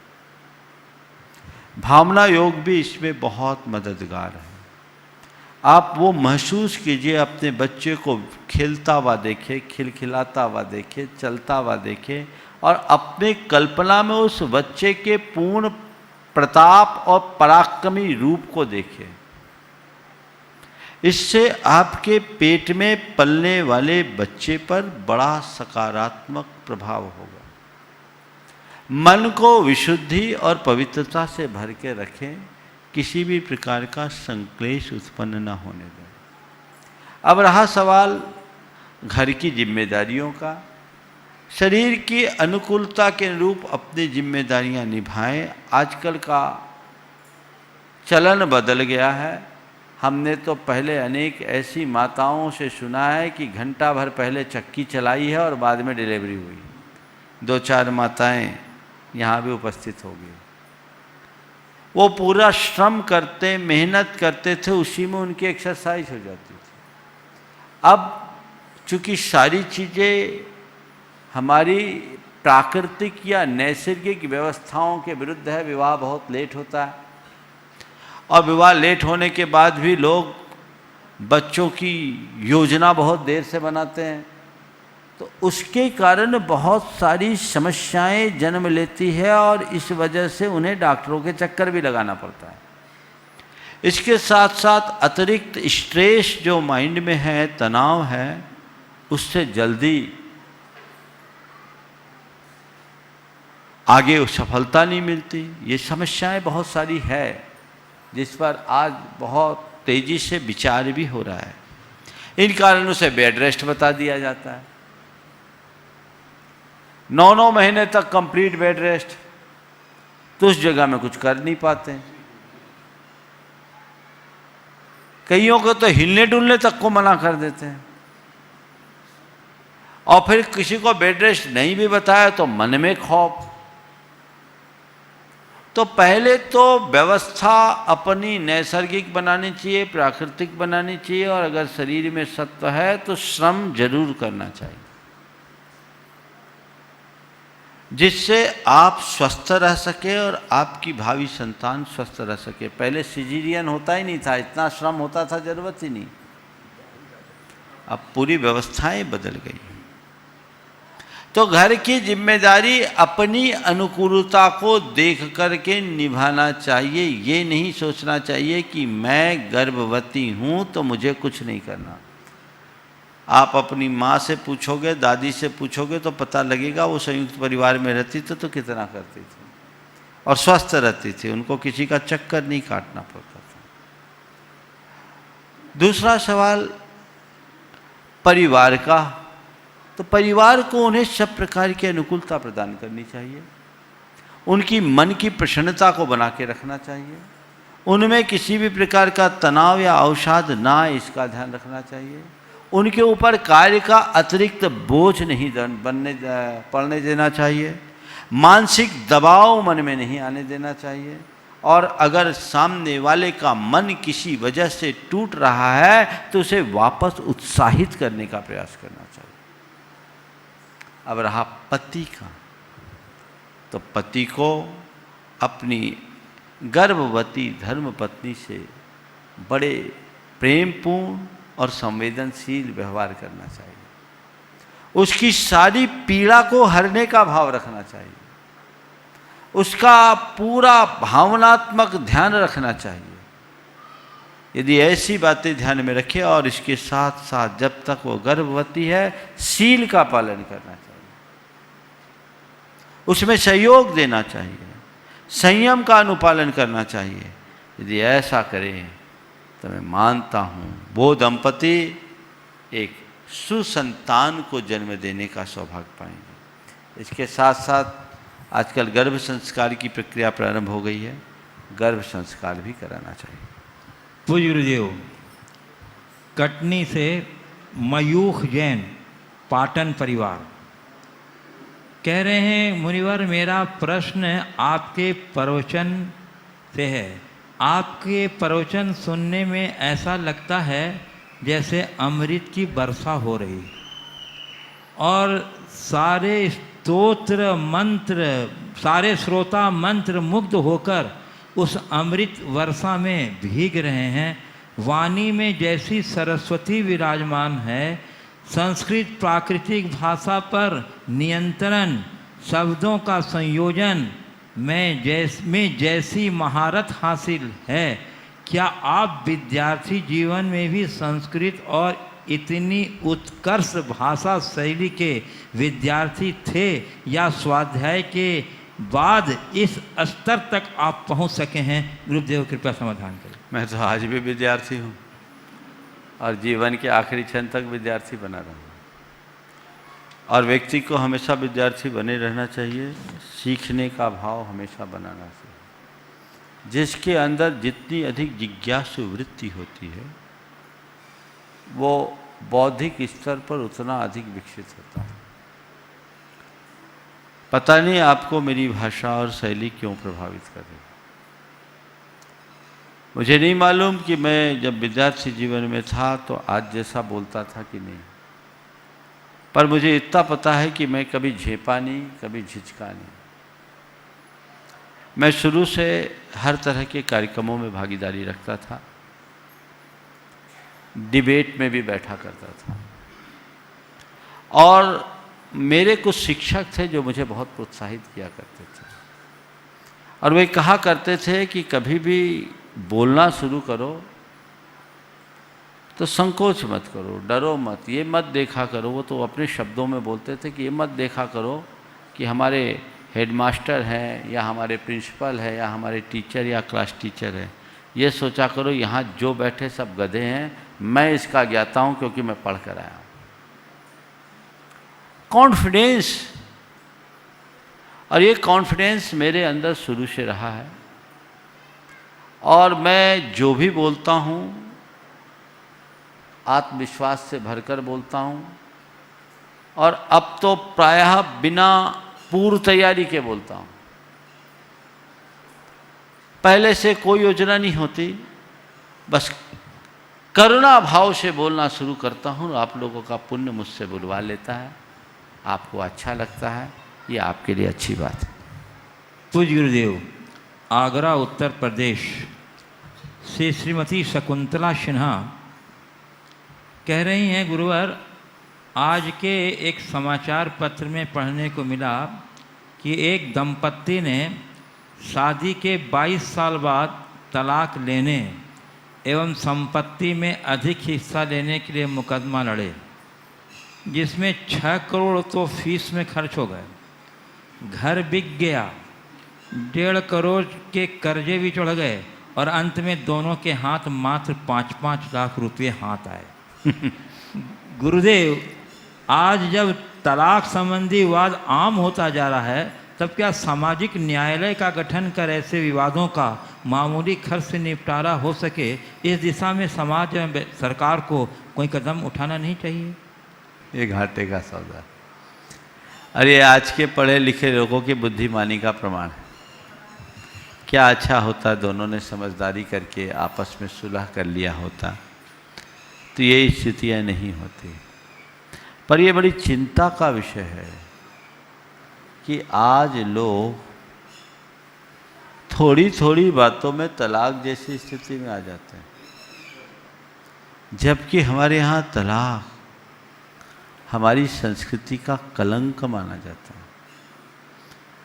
भावना योग भी इसमें बहुत मददगार है। आप वो महसूस कीजिए, अपने बच्चे को खिलता हुआ देखें, खिलखिलाता हुआ देखें, चलता हुआ देखें और अपने कल्पना में उस बच्चे के पूर्ण प्रताप और पराक्रमी रूप को देखें। इससे आपके पेट में पलने वाले बच्चे पर बड़ा सकारात्मक प्रभाव होगा। मन को विशुद्धि और पवित्रता से भर के रखें, किसी भी प्रकार का संक्लेश उत्पन्न न होने दें। अब रहा सवाल घर की जिम्मेदारियों का। शरीर की अनुकूलता के अनुरूप अपनी जिम्मेदारियां निभाएं। आजकल का चलन बदल गया है। हमने तो पहले अनेक ऐसी माताओं से सुना है कि घंटा भर पहले चक्की चलाई है और बाद में डिलीवरी हुई। 2-4 माताएं यहाँ भी उपस्थित होगी। वो पूरा श्रम करते, मेहनत करते थे, उसी में उनकी एक्सरसाइज हो जाती थी। अब चूँकि सारी चीज़ें हमारी प्राकृतिक या नैसर्गिक व्यवस्थाओं के विरुद्ध है, विवाह बहुत लेट होता है और विवाह लेट होने के बाद भी लोग बच्चों की योजना बहुत देर से बनाते हैं, तो उसके कारण बहुत सारी समस्याएं जन्म लेती है और इस वजह से उन्हें डॉक्टरों के चक्कर भी लगाना पड़ता है। इसके साथ साथ अतिरिक्त स्ट्रेस जो माइंड में है, तनाव है, उससे जल्दी आगे सफलता नहीं मिलती। ये समस्याएं बहुत सारी है जिस पर आज बहुत तेजी से विचार भी हो रहा है। इन कारणों से बेड रेस्ट बता दिया जाता है। 9-9 महीने तक कंप्लीट बेड रेस्ट, तो उस जगह में कुछ कर नहीं पाते। कईयों को तो हिलने डुलने तक को मना कर देते हैं और फिर किसी को बेड रेस्ट नहीं भी बताया तो मन में खौफ। तो पहले तो व्यवस्था अपनी नैसर्गिक बनानी चाहिए, प्राकृतिक बनानी चाहिए और अगर शरीर में सत्व है तो श्रम जरूर करना चाहिए, जिससे आप स्वस्थ रह सके और आपकी भावी संतान स्वस्थ रह सके। पहले सिजेरियन होता ही नहीं था, इतना श्रम होता था, जरूरत ही नहीं। अब पूरी व्यवस्थाएं बदल गई। तो घर की जिम्मेदारी अपनी अनुकूलता को देख करके निभाना चाहिए। ये नहीं सोचना चाहिए कि मैं गर्भवती हूँ तो मुझे कुछ नहीं करना। आप अपनी माँ से पूछोगे, दादी से पूछोगे तो पता लगेगा वो संयुक्त परिवार में रहती तो कितना करती थी और स्वस्थ रहती थी, उनको किसी का चक्कर नहीं काटना पड़ता था। दूसरा सवाल परिवार का। तो परिवार को उन्हें सब प्रकार की अनुकूलता प्रदान करनी चाहिए, उनकी मन की प्रसन्नता को बना के रखना चाहिए, उनमें किसी भी प्रकार का तनाव या अवसाद ना, इसका ध्यान रखना चाहिए। उनके ऊपर कार्य का अतिरिक्त बोझ नहीं पड़ने देना चाहिए, मानसिक दबाव मन में नहीं आने देना चाहिए और अगर सामने वाले का मन किसी वजह से टूट रहा है तो उसे वापस उत्साहित करने का प्रयास करना चाहिए। अब रहा पति का। तो पति को अपनी गर्भवती धर्मपत्नी से बड़े प्रेमपूर्ण और संवेदनशील व्यवहार करना चाहिए। उसकी सारी पीड़ा को हरने का भाव रखना चाहिए, उसका पूरा भावनात्मक ध्यान रखना चाहिए। यदि ऐसी बातें ध्यान में रखे और इसके साथ साथ जब तक वो गर्भवती है शील का पालन करना चाहिए, उसमें सहयोग देना चाहिए, संयम का अनुपालन करना चाहिए। यदि ऐसा करें तो मैं मानता हूँ वो दंपति एक सुसंतान को जन्म देने का सौभाग्य पाएंगे। इसके साथ साथ आजकल गर्भ संस्कार की प्रक्रिया प्रारंभ हो गई है, गर्भ संस्कार भी कराना चाहिए। पूज्य गुरुदेव, कटनी से मयूख जैन, पाटन परिवार, कह रहे हैं मुनिवर मेरा प्रश्न आपके प्रवचन से है। आपके प्रवचन सुनने में ऐसा लगता है जैसे अमृत की वर्षा हो रही और सारे स्तोत्र मंत्र, सारे श्रोता मंत्र मुग्ध होकर उस अमृत वर्षा में भीग रहे हैं। वाणी में जैसी सरस्वती विराजमान है, संस्कृत प्राकृतिक भाषा पर नियंत्रण, शब्दों का संयोजन में जैसी महारत हासिल है, क्या आप विद्यार्थी जीवन में भी संस्कृत और इतनी उत्कर्ष भाषा शैली के विद्यार्थी थे या स्वाध्याय के बाद इस स्तर तक आप पहुंच सके हैं? गुरुदेव कृपया समाधान करें। मैं तो आज भी विद्यार्थी हूँ और जीवन के आखिरी क्षण तक विद्यार्थी बना रहा हूँ। और व्यक्ति को हमेशा विद्यार्थी बने रहना चाहिए, सीखने का भाव हमेशा बनाना चाहिए। जिसके अंदर जितनी अधिक जिज्ञासु वृत्ति होती है वो बौद्धिक स्तर पर उतना अधिक विकसित होता है। पता नहीं आपको मेरी भाषा और शैली क्यों प्रभावित कर रही है। मुझे नहीं मालूम कि मैं जब विद्यार्थी जीवन में था तो आज जैसा बोलता था कि नहीं, पर मुझे इतना पता है कि मैं कभी झेपा नहीं, कभी झिझका नहीं। मैं शुरू से हर तरह के कार्यक्रमों में भागीदारी रखता था, डिबेट में भी बैठा करता था और मेरे कुछ शिक्षक थे जो मुझे बहुत प्रोत्साहित किया करते थे और वे कहा करते थे कि कभी भी बोलना शुरू करो तो संकोच मत करो, डरो मत, ये मत देखा करो। वो तो अपने शब्दों में बोलते थे कि ये मत देखा करो कि हमारे हेडमास्टर हैं या हमारे प्रिंसिपल है या हमारे टीचर या क्लास टीचर है। ये सोचा करो यहाँ जो बैठे सब गधे हैं, मैं इसका ज्ञाता हूँ क्योंकि मैं पढ़ कर आया हूँ। कॉन्फिडेंस, और ये कॉन्फिडेंस मेरे अंदर शुरू से रहा है और मैं जो भी बोलता हूँ आत्मविश्वास से भरकर बोलता हूँ और अब तो प्रायः बिना पूर्व तैयारी के बोलता हूँ। पहले से कोई योजना नहीं होती, बस करुणा भाव से बोलना शुरू करता हूँ। आप लोगों का पुण्य मुझसे बुलवा लेता है, आपको अच्छा लगता है, ये आपके लिए अच्छी बात है। पूज्य गुरुदेव, आगरा उत्तर प्रदेश से श्रीमती शकुंतला सिन्हा कह रही हैं, गुरुवर आज के एक समाचार पत्र में पढ़ने को मिला कि एक दंपत्ति ने शादी के 22 साल बाद तलाक लेने एवं संपत्ति में अधिक हिस्सा लेने के लिए मुकदमा लड़े, जिसमें 6 करोड़ तो फीस में खर्च हो गए, घर बिक गया, 1.5 करोड़ के कर्जे भी चढ़ गए और अंत में दोनों के हाथ मात्र 5-5 लाख रुपए हाथ आए। गुरुदेव, आज जब तलाक संबंधी विवाद आम होता जा रहा है, तब क्या सामाजिक न्यायालय का गठन कर ऐसे विवादों का मामूली खर्च से निपटारा हो सके, इस दिशा में समाज एवं सरकार को कोई कदम उठाना नहीं चाहिए? ये घाटे का सौदा। अरे आज के पढ़े लिखे लोगों की बुद्धिमानी का प्रमाण है। क्या अच्छा होता दोनों ने समझदारी करके आपस में सुलह कर लिया होता तो ये स्थितियाँ नहीं होती। पर ये बड़ी चिंता का विषय है कि आज लोग थोड़ी थोड़ी बातों में तलाक जैसी स्थिति में आ जाते हैं, जबकि हमारे यहाँ तलाक हमारी संस्कृति का कलंक माना जाता है।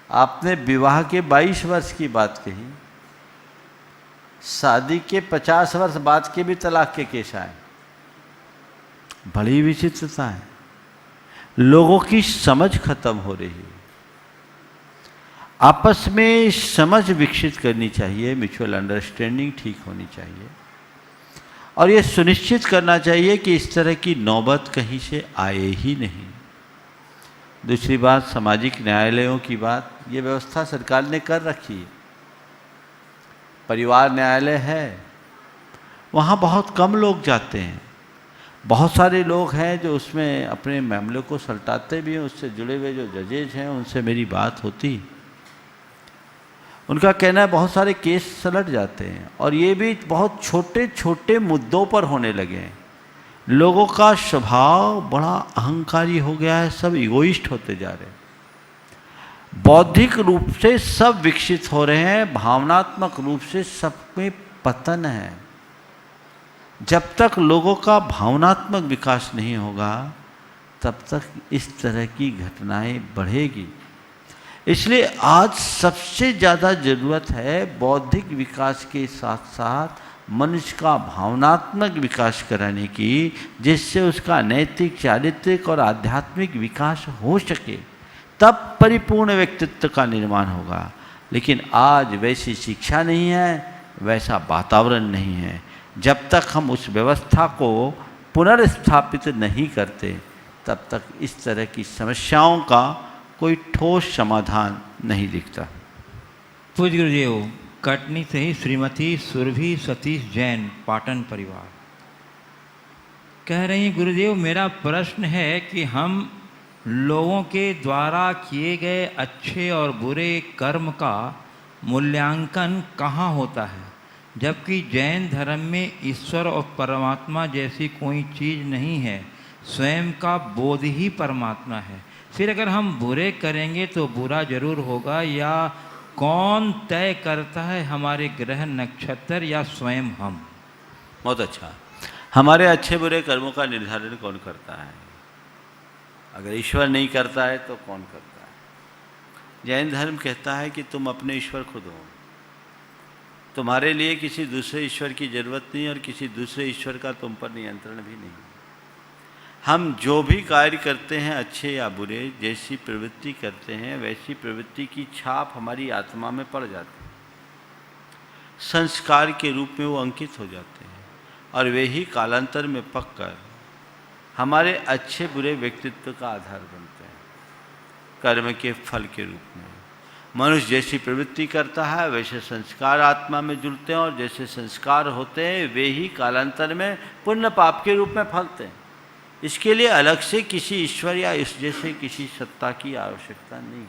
आपने विवाह के 22 वर्ष की बात कही, शादी के 50 वर्ष बाद के भी तलाक के केस आए। बड़ी विचित्रता है, लोगों की समझ खत्म हो रही है। आपस में समझ विकसित करनी चाहिए, म्यूचुअल अंडरस्टैंडिंग ठीक होनी चाहिए और ये सुनिश्चित करना चाहिए कि इस तरह की नौबत कहीं से आए ही नहीं। दूसरी बात, सामाजिक न्यायालयों की बात, ये व्यवस्था सरकार ने कर रखी है। परिवार न्यायालय है, वहाँ बहुत कम लोग जाते हैं, बहुत सारे लोग हैं जो उसमें अपने मामले को सलटाते भी हैं, उससे जुड़े हुए जो जजेज हैं उनसे मेरी बात होती, उनका कहना है बहुत सारे केस सलट जाते हैं और ये भी बहुत छोटे छोटे मुद्दों पर होने लगे हैं। लोगों का स्वभाव बड़ा अहंकारी हो गया है, सब इगोइस्ट होते जा रहे हैं, बौद्धिक रूप से सब विकसित हो रहे हैं, भावनात्मक रूप से सब में पतन है। जब तक लोगों का भावनात्मक विकास नहीं होगा तब तक इस तरह की घटनाएं बढ़ेगी। इसलिए आज सबसे ज़्यादा ज़रूरत है बौद्धिक विकास के साथ साथ मनुष्य का भावनात्मक विकास कराने की, जिससे उसका नैतिक, चारित्रिक और आध्यात्मिक विकास हो सके, तब परिपूर्ण व्यक्तित्व का निर्माण होगा। लेकिन आज वैसी शिक्षा नहीं है, वैसा वातावरण नहीं है। जब तक हम उस व्यवस्था को पुनर्स्थापित नहीं करते तब तक इस तरह की समस्याओं का कोई ठोस समाधान नहीं दिखता। पूज्य गुरुदेव, कटनी से ही श्रीमती सुरभि सतीश जैन, पाटन परिवार, कह रही हैं, गुरुदेव मेरा प्रश्न है कि हम लोगों के द्वारा किए गए अच्छे और बुरे कर्म का मूल्यांकन कहाँ होता है, जबकि जैन धर्म में ईश्वर और परमात्मा जैसी कोई चीज़ नहीं है, स्वयं का बोध ही परमात्मा है। फिर अगर हम बुरे करेंगे तो बुरा जरूर होगा, या कौन तय करता है, हमारे ग्रह नक्षत्र या स्वयं हम? बहुत अच्छा। हमारे अच्छे बुरे कर्मों का निर्धारण कौन करता है? अगर ईश्वर नहीं करता है तो कौन करता है? जैन धर्म कहता है कि तुम अपने ईश्वर खुद हो, तुम्हारे लिए किसी दूसरे ईश्वर की जरूरत नहीं और किसी दूसरे ईश्वर का तुम पर नियंत्रण भी नहीं। हम जो भी कार्य करते हैं, अच्छे या बुरे, जैसी प्रवृत्ति करते हैं वैसी प्रवृत्ति की छाप हमारी आत्मा में पड़ जाती है, संस्कार के रूप में वो अंकित हो जाते हैं और वे ही कालांतर में पककर हमारे अच्छे बुरे व्यक्तित्व का आधार बनते हैं, कर्म के फल के रूप में। मनुष्य जैसी प्रवृत्ति करता है वैसे संस्कार आत्मा में जुड़ते हैं और जैसे संस्कार होते हैं वे ही कालांतर में पुण्य पाप के रूप में फलते हैं। इसके लिए अलग से किसी ईश्वर या इस जैसे किसी सत्ता की आवश्यकता नहीं।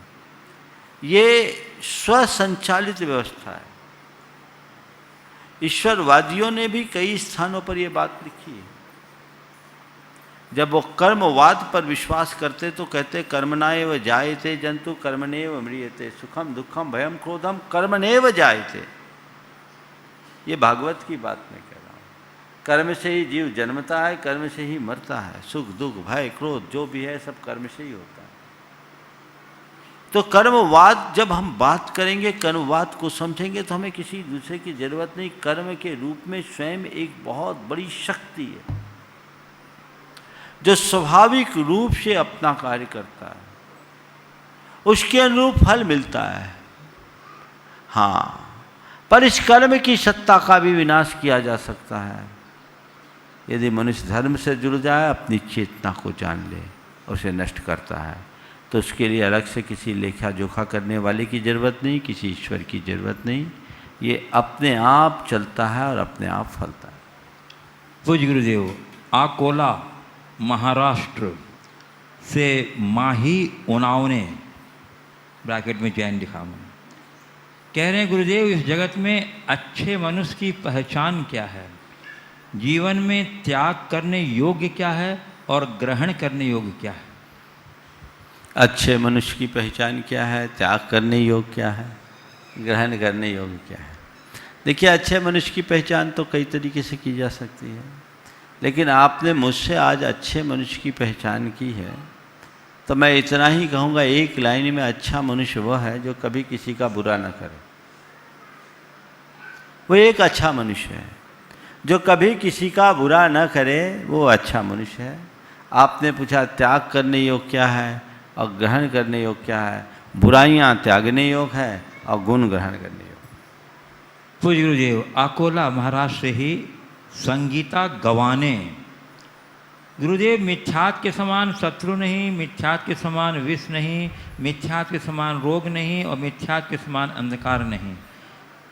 ये स्वसंचालित व्यवस्था है। ईश्वरवादियों ने भी कई स्थानों पर यह बात लिखी है। जब वो कर्मवाद पर विश्वास करते तो कहते कर्मणाएव जायते जंतु कर्मणेव म्रियते, सुखम दुखम भयम क्रोधम कर्मणेव जायते। ये भागवत की बात मैं कह रहा हूँ। कर्म से ही जीव जन्मता है, कर्म से ही मरता है। सुख दुख भय क्रोध जो भी है सब कर्म से ही होता है। तो कर्मवाद जब हम बात करेंगे, कर्मवाद को समझेंगे तो हमें किसी दूसरे की जरूरत नहीं। कर्म के रूप में स्वयं एक बहुत बड़ी शक्ति है जो स्वाभाविक रूप से अपना कार्य करता है, उसके अनुरूप फल मिलता है। हाँ, पर इस कर्म की सत्ता का भी विनाश किया जा सकता है यदि मनुष्य धर्म से जुड़ जाए, अपनी चेतना को जान ले, उसे नष्ट करता है। तो उसके लिए अलग से किसी लेखा जोखा करने वाले की ज़रूरत नहीं, किसी ईश्वर की ज़रूरत नहीं। ये अपने आप चलता है और अपने आप फलता है। पूज्य गुरुदेव, अकोला महाराष्ट्र से माही उनावने, ब्रैकेट में जैन लिखा मैंने, कह रहे हैं गुरुदेव इस जगत में अच्छे मनुष्य की पहचान क्या है, जीवन में त्याग करने योग्य क्या है और ग्रहण करने योग्य क्या है? अच्छे मनुष्य की पहचान क्या है, त्याग करने योग्य क्या है, ग्रहण करने योग्य क्या है? देखिए, अच्छे मनुष्य की पहचान तो कई तरीके से की जा सकती है, लेकिन आपने मुझसे आज अच्छे मनुष्य की पहचान की है तो मैं इतना ही कहूँगा, एक लाइन में अच्छा मनुष्य वह है जो कभी किसी का बुरा न करे। वो एक अच्छा मनुष्य है जो कभी किसी का बुरा न करे, वो अच्छा मनुष्य है। आपने पूछा त्याग करने योग्य क्या है और ग्रहण करने योग्य क्या है। बुराइयाँ त्यागने योग्य है और गुण ग्रहण करने योग्य। पूज्य गुरुदेव, अकोला महाराष्ट्र से ही संगीता गवाने, गुरुदेव मिथ्यात के समान शत्रु नहीं, मिथ्यात के समान विष नहीं, मिथ्यात के समान रोग नहीं और मिथ्यात के समान अंधकार नहीं।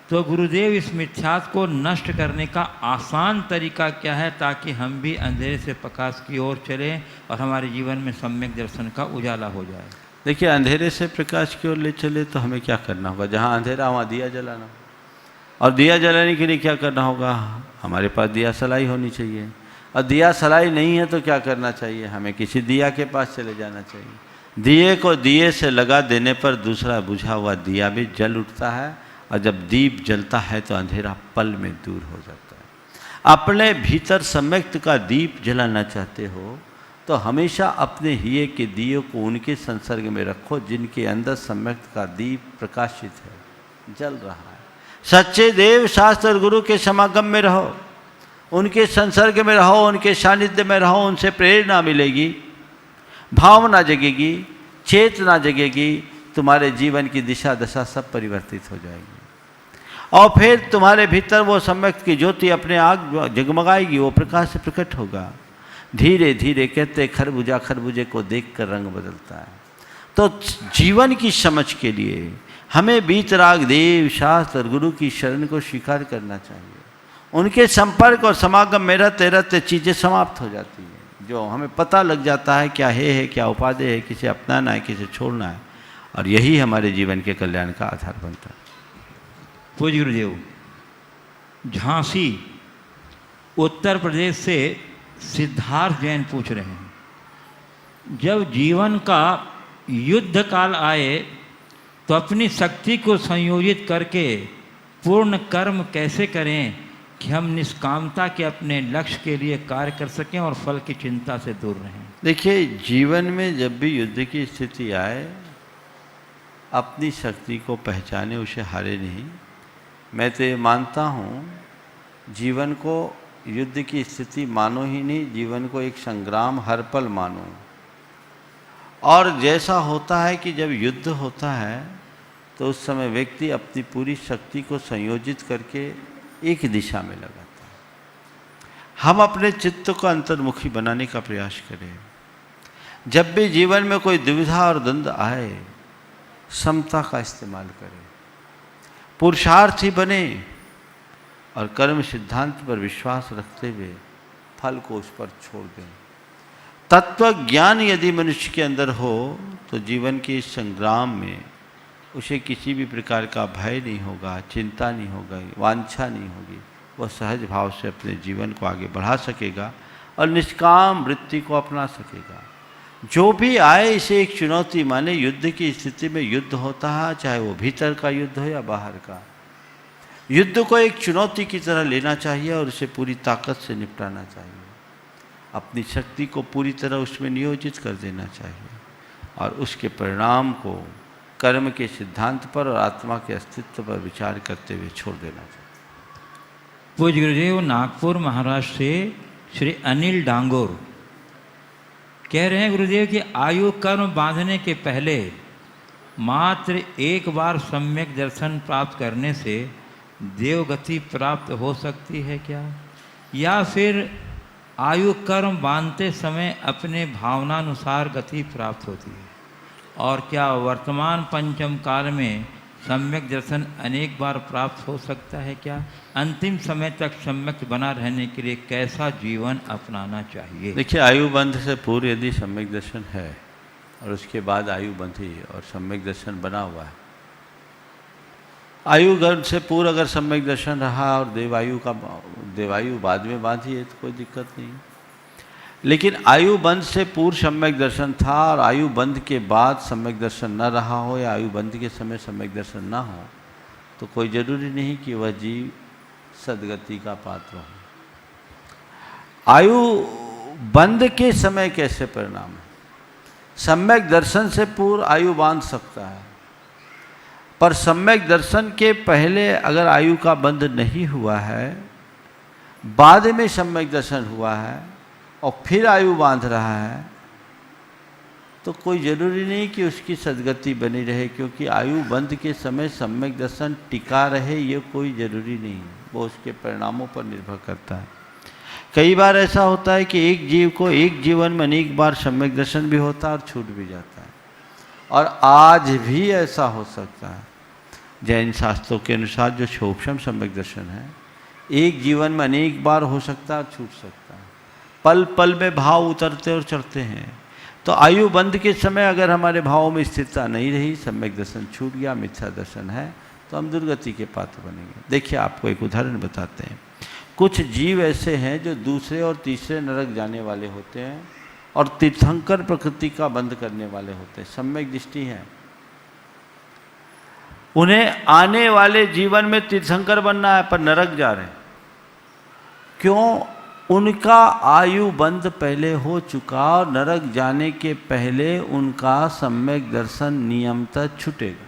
तो गुरुदेव इस मिथ्यात्व को नष्ट करने का आसान तरीका क्या है, ताकि हम भी अंधेरे से प्रकाश की ओर चलें और हमारे जीवन में सम्यक दर्शन का उजाला हो जाए? देखिए, अंधेरे से प्रकाश की ओर ले चले तो हमें क्या करना होगा? जहाँ अंधेरा वहाँ दिया जलाना, और दिया जलाने के लिए क्या करना होगा? हमारे पास दिया सलाई होनी चाहिए। और दिया सलाई नहीं है तो क्या करना चाहिए? हमें किसी दिया के पास चले जाना चाहिए। दिए को दिए से लगा देने पर दूसरा बुझा हुआ दिया भी जल उठता है, और जब दीप जलता है तो अंधेरा पल में दूर हो जाता है। अपने भीतर सम्यक्त का दीप जलाना चाहते हो तो हमेशा अपने हिये के दिए को उनके संसर्ग में रखो जिनके अंदर सम्यक्त का दीप प्रकाशित है, जल रहा है। सच्चे देव शास्त्र और गुरु के समागम में रहो, उनके संसर्ग में रहो, उनके सानिध्य में रहो, उनसे प्रेरणा मिलेगी, भावना जगेगी, चेतना जगेगी, तुम्हारे जीवन की दिशा दशा सब परिवर्तित हो जाएगी। और फिर तुम्हारे भीतर वो सम्यक्त की ज्योति अपने आग जगमगाएगी, वो प्रकाश से प्रकट होगा। धीरे धीरे कहते खरबूजा खरबूजे को देखकर रंग बदलता है। तो जीवन की समझ के लिए हमें बीतराग देव शास्त्र और गुरु की शरण को स्वीकार करना चाहिए। उनके संपर्क और समागम में रहते रहते चीज़ें समाप्त हो जाती हैं, जो हमें पता लग जाता है क्या है क्या उपादेय है, किसे अपनाना है किसे छोड़ना है, और यही हमारे जीवन के कल्याण का आधार बनता है। पूज्य गुरुदेव, झांसी उत्तर प्रदेश से सिद्धार्थ जैन पूछ रहे हैं, जब जीवन का युद्ध काल आए तो अपनी शक्ति को संयोजित करके पूर्ण कर्म कैसे करें कि हम निष्कामता के अपने लक्ष्य के लिए कार्य कर सकें और फल की चिंता से दूर रहें? देखिए, जीवन में जब भी युद्ध की स्थिति आए, अपनी शक्ति को पहचाने, उसे हारे नहीं। मैं तो ये मानता हूँ, जीवन को युद्ध की स्थिति मानो ही नहीं, जीवन को एक संग्राम हर पल मानो। और जैसा होता है कि जब युद्ध होता है तो उस समय व्यक्ति अपनी पूरी शक्ति को संयोजित करके एक दिशा में लगाता है। हम अपने चित्त को अंतर्मुखी बनाने का प्रयास करें। जब भी जीवन में कोई दुविधा और द्वंद्व आए, समता का इस्तेमाल करें, पुरुषार्थी बने और कर्म सिद्धांत पर विश्वास रखते हुए फल को उस पर छोड़ दें। तत्व ज्ञान यदि मनुष्य के अंदर हो तो जीवन के इस संग्राम में उसे किसी भी प्रकार का भय नहीं होगा, चिंता नहीं होगा, वांछा नहीं होगी। वह सहज भाव से अपने जीवन को आगे बढ़ा सकेगा और निष्काम वृत्ति को अपना सकेगा। जो भी आए इसे एक चुनौती माने। युद्ध की स्थिति में युद्ध होता है, चाहे वो भीतर का युद्ध हो या बाहर का। युद्ध को एक चुनौती की तरह लेना चाहिए और उसे पूरी ताकत से निपटाना चाहिए। अपनी शक्ति को पूरी तरह उसमें नियोजित कर देना चाहिए और उसके परिणाम को कर्म के सिद्धांत पर और आत्मा के अस्तित्व पर विचार करते हुए छोड़ देना चाहिए। पूज्य गुरुदेव, नागपुर महाराष्ट्र से श्री अनिल डांगोर कह रहे हैं, गुरुदेव कि आयु कर्म बांधने के पहले मात्र एक बार सम्यक दर्शन प्राप्त करने से देवगति प्राप्त हो सकती है क्या, या फिर आयु कर्म बांधते समय अपने भावनानुसार गति प्राप्त होती है? और क्या वर्तमान पंचम काल में सम्यक दर्शन अनेक बार प्राप्त हो सकता है क्या? अंतिम समय तक सम्यक बना रहने के लिए कैसा जीवन अपनाना चाहिए? देखिए, आयु बंध से पूर्व यदि सम्यक दर्शन है और उसके बाद आयु बंधी और सम्यक दर्शन बना हुआ है, आयु गर्भ से पूर्व अगर सम्यक दर्शन रहा और देवायु बाद में बांधी है तो कोई दिक्कत नहीं। लेकिन आयु बंध से पूर्व सम्यक दर्शन था और आयु बंध के बाद सम्यक दर्शन न रहा हो या आयु बंध के समय सम्यक दर्शन न हो, तो कोई जरूरी नहीं कि वह जीव सदगति का पात्र हो। आयु बंध के समय कैसे परिणाम है? सम्यक दर्शन से पूर्व आयु बांध सकता है, पर सम्यक दर्शन के पहले अगर आयु का बंध नहीं हुआ है, बाद में सम्यक दर्शन हुआ है और फिर आयु बांध रहा है, तो कोई ज़रूरी नहीं कि उसकी सदगति बनी रहे, क्योंकि आयु बंध के समय सम्यक दर्शन टिका रहे ये कोई ज़रूरी नहीं है। वो उसके परिणामों पर निर्भर करता है। कई बार ऐसा होता है कि एक जीव को एक जीवन में अनेक बार सम्यक दर्शन भी होता है और छूट भी जाता है, और आज भी ऐसा हो सकता है। जैन शास्त्रों के अनुसार जो क्षोभशम सम्यक दर्शन है, एक जीवन में अनेक बार हो सकता है और छूट सकता है। पल पल में भाव उतरते और चढ़ते हैं। तो आयु बंध के समय अगर हमारे भावों में स्थिरता नहीं रही, सम्यक दर्शन छूट गया, मिथ्या दर्शन है, तो हम दुर्गति के पात्र बनेंगे। देखिए आपको एक उदाहरण बताते हैं। कुछ जीव ऐसे हैं जो दूसरे और तीसरे नरक जाने वाले होते हैं और तीर्थंकर प्रकृति का बंध करने वाले होते हैं, सम्यक दृष्टि है। उन्हें आने वाले जीवन में तीर्थंकर बनना है पर नरक जा रहे हैं। क्यों? उनका आयु बंध पहले हो चुका और नरक जाने के पहले उनका सम्यक दर्शन नियमतः छूटेगा।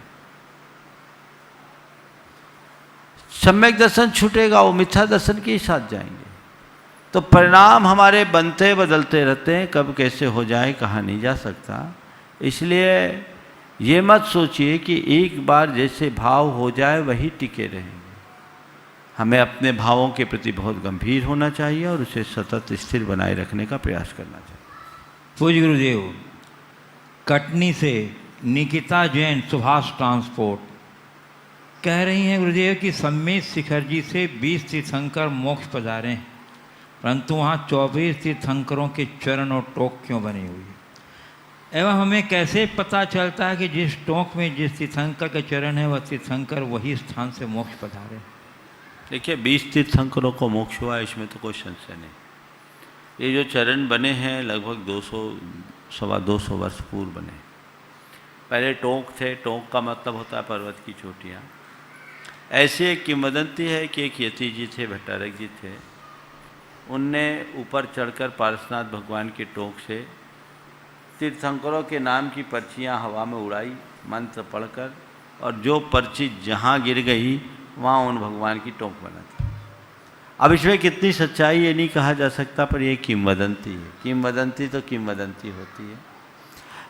सम्यक दर्शन छूटेगा, वो मिथ्या दर्शन के साथ जाएंगे। तो परिणाम हमारे बनते बदलते रहते हैं, कब कैसे हो जाए कहा नहीं जा सकता। इसलिए ये मत सोचिए कि एक बार जैसे भाव हो जाए वही टिके रहेंगे। हमें अपने भावों के प्रति बहुत गंभीर होना चाहिए और उसे सतत स्थिर बनाए रखने का प्रयास करना चाहिए। पूज्य गुरुदेव, कटनी से निकिता जैन सुभाष ट्रांसपोर्ट कह रही हैं गुरुदेव कि सम्मेत शिखर जी से 20 तीर्थंकर मोक्ष पधारे हैं, परंतु वहाँ 24 तीर्थंकरों के चरण और टोक क्यों बनी हुई है? एवं हमें कैसे पता चलता है कि जिस टोक में जिस तीर्थंकर के चरण है वह तीर्थंकर वही स्थान से मोक्ष पधारे? देखिए 20 तीर्थंकरों को मोक्ष हुआ, इसमें तो कोई संशय नहीं। ये जो चरण बने हैं लगभग 200-225 वर्ष पूर्व बने। पहले टोंक थे। टोंक का मतलब होता है पर्वत की चोटियाँ। ऐसी एक किंवदंती है कि एक यति जी थे, भट्टारक जी थे, उनने ऊपर चढ़कर पारसनाथ भगवान के टोंक से तीर्थंकरों के नाम की पर्चियाँ हवा में उड़ाई मंत्र पढ़कर, और जो पर्ची जहाँ गिर गई वहाँ उन भगवान की टोंक बना थी। अब इसमें कितनी सच्चाई ये नहीं कहा जा सकता, पर ये किंवदंती है। किंवदंती तो किंवदंती होती है।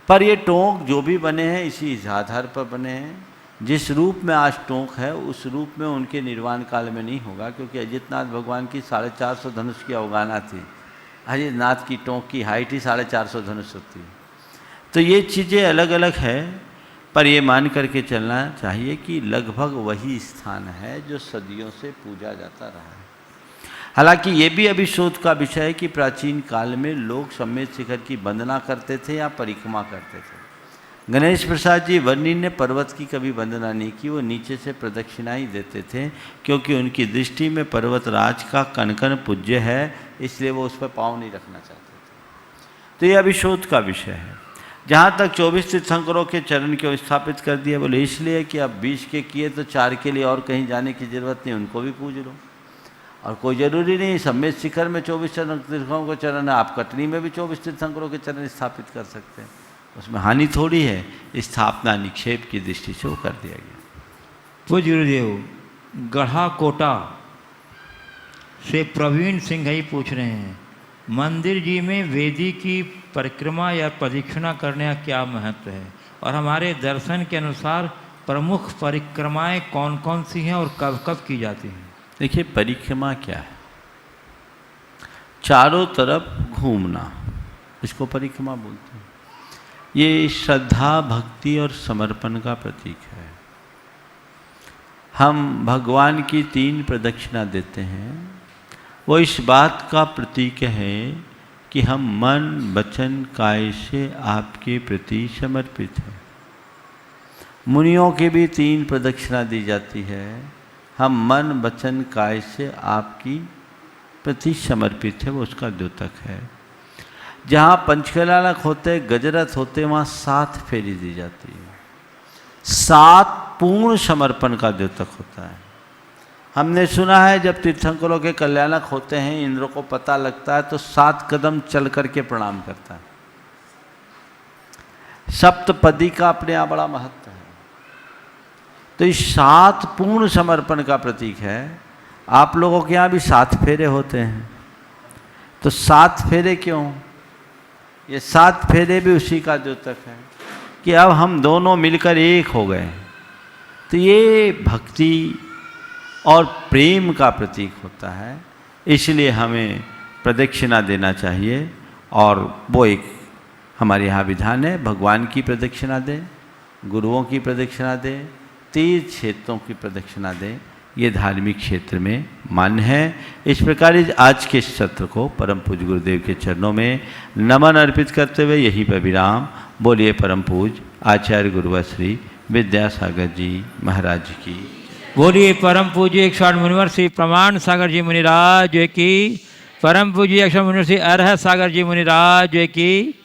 पर ये टोंक जो भी बने हैं इसी आधार पर बने हैं। जिस रूप में आज टोंक है उस रूप में उनके निर्वाण काल में नहीं होगा, क्योंकि अजितनाथ भगवान की 450 धनुष की अवगाहना थी। अजितनाथ की टोंक की हाइट ही 450 धनुष होती है। तो ये चीज़ें अलग अलग है, पर ये मान करके चलना चाहिए कि लगभग वही स्थान है जो सदियों से पूजा जाता रहा है। हालांकि ये भी अभी शोध का विषय है कि प्राचीन काल में लोग सम्मेत शिखर की वंदना करते थे या परिक्रमा करते थे। गणेश प्रसाद जी वर्णी ने पर्वत की कभी वंदना नहीं की, वो नीचे से प्रदक्षिणा ही देते थे, क्योंकि उनकी दृष्टि में पर्वतराज का कण कण पूज्य है, इसलिए वो उस पर पाँव नहीं रखना चाहते थे। तो ये अभी शोध का विषय है। जहाँ तक 24 तीर्थंकरों के चरण क्यों स्थापित कर दिए, बोले इसलिए कि अब 20 के किए तो 4 के लिए और कहीं जाने की जरूरत नहीं, उनको भी पूज लो। और कोई ज़रूरी नहीं सम्मेत शिखर में 24 तीर्थंकरों के चरण है, आप कटनी में भी 24 तीर्थंकरों के चरण स्थापित कर सकते हैं, उसमें हानि थोड़ी है। स्थापना निक्षेप की दृष्टि से वो कर दिया गया। पूज्य गुरुदेव, गढ़ा कोटा से प्रवीण सिंह ही पूछ रहे हैं, मंदिर जी में वेदी की परिक्रमा या प्रदक्षिणा करने का क्या महत्व है, और हमारे दर्शन के अनुसार प्रमुख परिक्रमाएं कौन कौन सी हैं और कब कब की जाती हैं? देखिए परिक्रमा क्या है? चारों तरफ घूमना, इसको परिक्रमा बोलते हैं। ये श्रद्धा भक्ति और समर्पण का प्रतीक है। हम भगवान की 3 प्रदक्षिणा देते हैं, वो इस बात का प्रतीक है कि हम मन वचन काया से आपके प्रति समर्पित हैं। मुनियों की भी 3 प्रदक्षिणा दी जाती है, हम मन वचन काया से आपकी प्रति समर्पित है, वो उसका द्योतक है। जहाँ पंचकलालक होते गजरथ होते वहाँ 7 फेरी दी जाती है। 7 पूर्ण समर्पण का द्योतक होता है। हमने सुना है जब तीर्थंकरों के कल्याणक होते हैं इंद्र को पता लगता है तो 7 कदम चल करके प्रणाम करता है। सप्तपदी का अपने यहाँ बड़ा महत्व है। तो इस 7 पूर्ण समर्पण का प्रतीक है। आप लोगों के यहाँ भी 7 फेरे होते हैं, तो 7 फेरे क्यों? ये 7 फेरे भी उसी का द्योतक है कि अब हम दोनों मिलकर एक हो गए। तो ये भक्ति और प्रेम का प्रतीक होता है, इसलिए हमें प्रदक्षिणा देना चाहिए। और वो एक हमारे यहाँ विधान है, भगवान की प्रदक्षिणा दें, गुरुओं की प्रदक्षिणा दें, तीर्थ क्षेत्रों की प्रदक्षिणा दें, ये धार्मिक क्षेत्र में मान्य है। इस प्रकार आज के सत्र को परम पूज्य गुरुदेव के चरणों में नमन अर्पित करते हुए यहीं पर विराम। बोलिए परम पूज्य आचार्य गुरुवर श्री विद्यासागर जी महाराज की। बोलिए परम पूज्य 108 मुनिवर श्री प्रमाण सागर जी मुनिराज की। परम पूज्य 108 मुनिवर श्री अरहत सागर जी मुनिराज की।